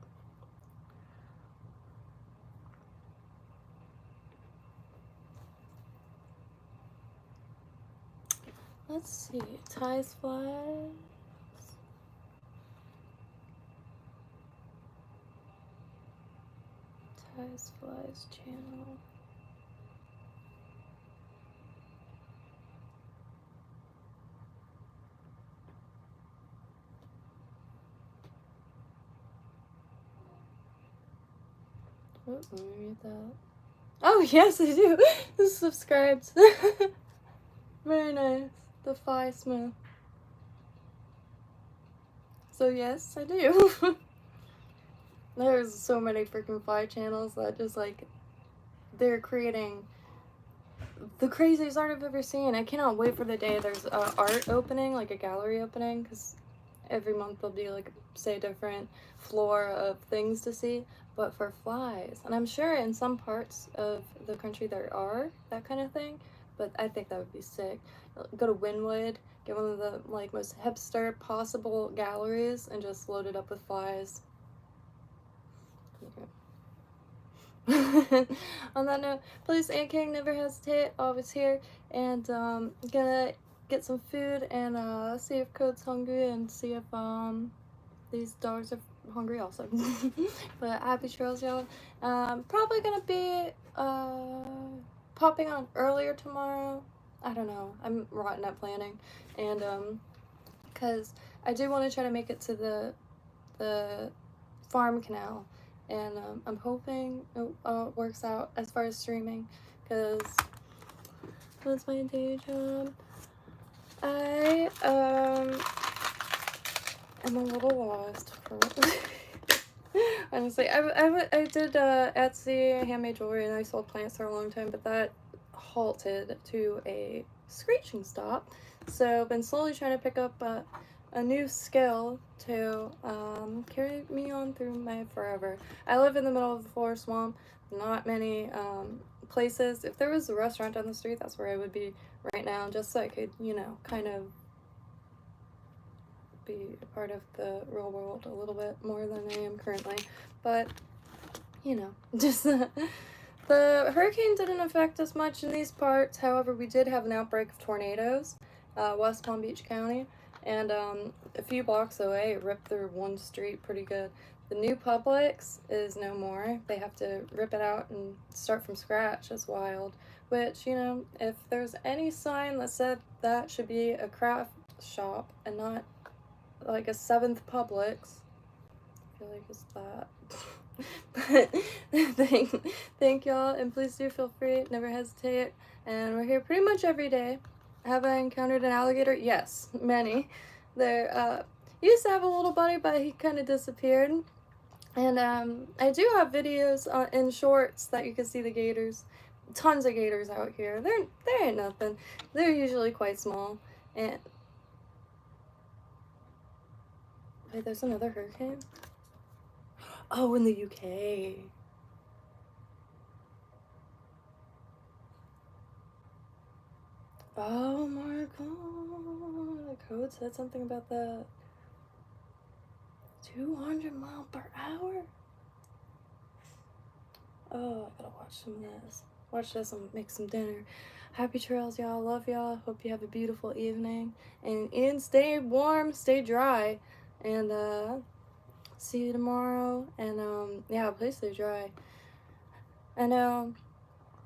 Let's see, ties flies. Ties flies channel. Oh, let me read that. Oh yes, I do. Subscribed. Very nice. The Fly Smith. So yes, I do. There's so many freaking fly channels that just like, they're creating the craziest art I've ever seen. I cannot wait for the day there's a art opening, like a gallery opening, because every month there'll be like, say, a different floor of things to see, but for flies. And I'm sure in some parts of the country there are that kind of thing, but I think that would be sick. Go to Wynwood, get one of the like most hipster possible galleries, and just load it up with flies. On that note, please, Aunt King, never hesitate, always here, and gonna get some food and see if Code's hungry and see if these dogs are hungry also. But happy trails, y'all. Probably gonna be popping on earlier tomorrow. I don't know, I'm rotten at planning, and because I do want to try to make it to the farm canal. And I'm hoping it works out as far as streaming, because that's my day job. I am a little lost. Honestly, I did Etsy handmade jewelry, and I sold plants for a long time, but that halted to a screeching stop. So I've been slowly trying to pick up a new skill to carry me on through my forever. I live in the middle of the forest swamp, not many places. If there was a restaurant down the street, that's where I would be right now, just so I could, you know, kind of be a part of the real world a little bit more than I am currently. But, you know, just the hurricane didn't affect us much in these parts. However, we did have an outbreak of tornadoes, West Palm Beach County. And a few blocks away, it ripped through one street pretty good. The new Publix is no more. They have to rip it out and start from scratch. It's wild. Which, you know, if there's any sign that said that should be a craft shop and not like a 7th Publix. I feel like it's that. But thank y'all, and please do feel free, never hesitate. And we're here pretty much every day. Have I encountered an alligator? Yes, many. There used to have a little buddy, but he kind of disappeared. And I do have videos in shorts that you can see the gators. Tons of gators out here. They ain't nothing. They're usually quite small. And wait, there's another hurricane? Oh, in the UK. Oh my god. The code said something about that. 200 miles per hour? Oh, I gotta watch some of this. Watch this and make some dinner. Happy trails, y'all. Love y'all. Hope you have a beautiful evening. And stay warm, stay dry. And see you tomorrow. And yeah, please stay dry. I know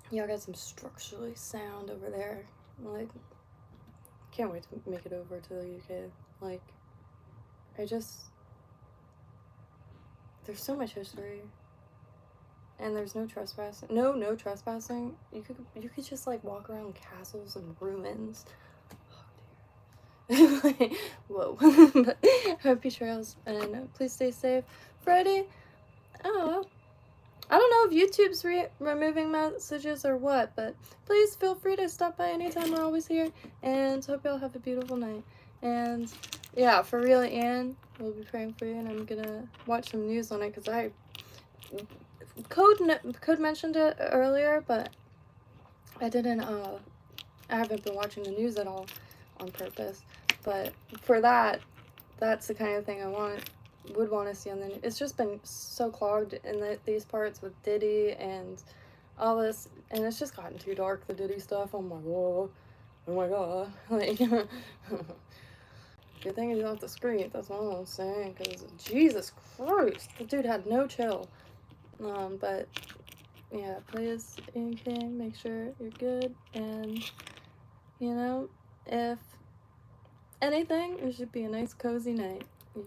y'all got some structurally sound over there. Like, can't wait to make it over to the UK. Like, there's so much history. And there's no trespassing. No trespassing. You could just like walk around castles and ruins. Oh dear. Whoa. But happy trails, and please stay safe. Friday. Oh, I don't know if YouTube's removing messages or what, but please feel free to stop by anytime. We're always here, and hope y'all have a beautiful night. And yeah, for real, Anne, we'll be praying for you, and I'm gonna watch some news on it because Code mentioned it earlier, but I didn't. I haven't been watching the news at all on purpose. But for that's the kind of thing I would want to see on the news. It's just been so clogged in these parts with Diddy and all this, and it's just gotten too dark. The Diddy stuff. I'm like, whoa, oh my god, like. Good thing he's off the screen. That's all I'm saying. Because Jesus Christ, the dude had no chill. But yeah, please, okay, make sure you're good, and you know, if anything, it should be a nice cozy night. Yeah.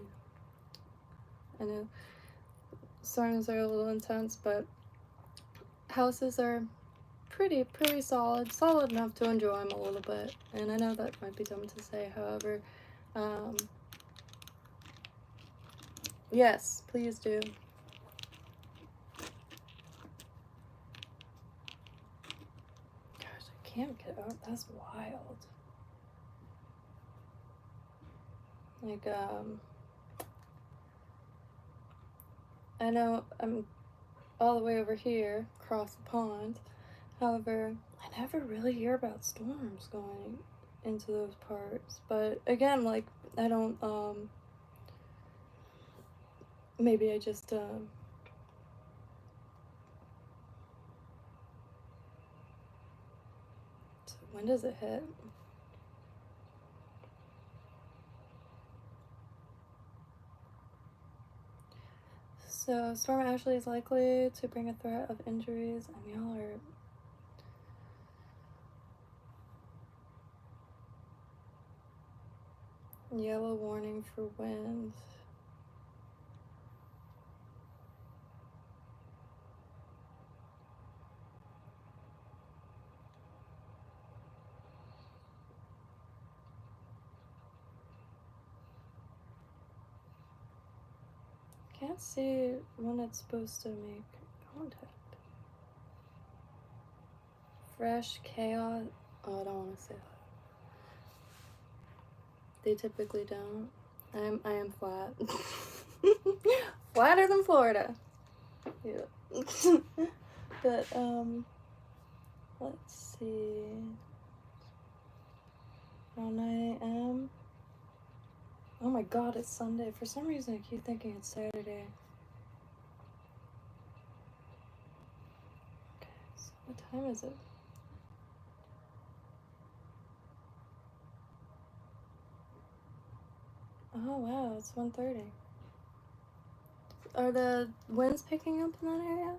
I know storms are a little intense, but houses are pretty solid enough to enjoy them a little bit. And I know that might be dumb to say, however, yes, please do. Can't get out. That's wild. Like, I know I'm all the way over here, across the pond. However, I never really hear about storms going into those parts. But again, like, I don't, maybe I just, so when does it hit? So, Storm Ashley is likely to bring a threat of injuries, and y'all are... Yellow warning for wind. Can't see when it's supposed to make contact. Fresh chaos. Oh, I don't want to say that. They typically don't. I am flat. Flatter than Florida. Yeah. But let's see. Around 9 a.m. Oh my god, it's Sunday. For some reason I keep thinking it's Saturday. Okay, so what time is it? Oh wow, it's 1:30. Are the winds picking up in that area?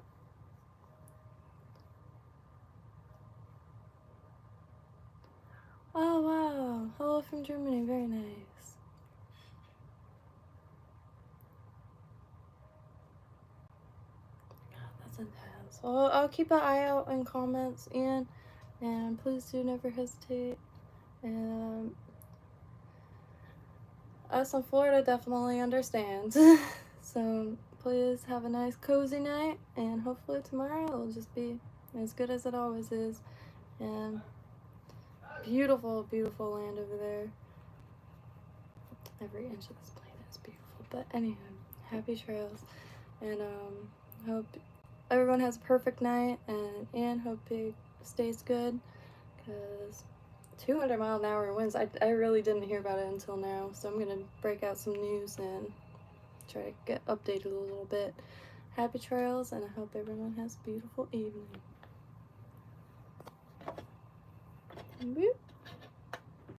Oh wow, hello from Germany, very nice. So I'll keep an eye out in comments, Ian, and please do never hesitate. And us in Florida definitely understands. So please have a nice cozy night, and hopefully tomorrow it'll just be as good as it always is. And beautiful, beautiful land over there. Every inch of this planet is beautiful. But anywho, happy trails, and hope everyone has a perfect night, and hope he stays good, because 200-mile-an-hour winds, I really didn't hear about it until now, so I'm gonna break out some news and try to get updated a little bit. Happy trails, and I hope everyone has a beautiful evening. Boop.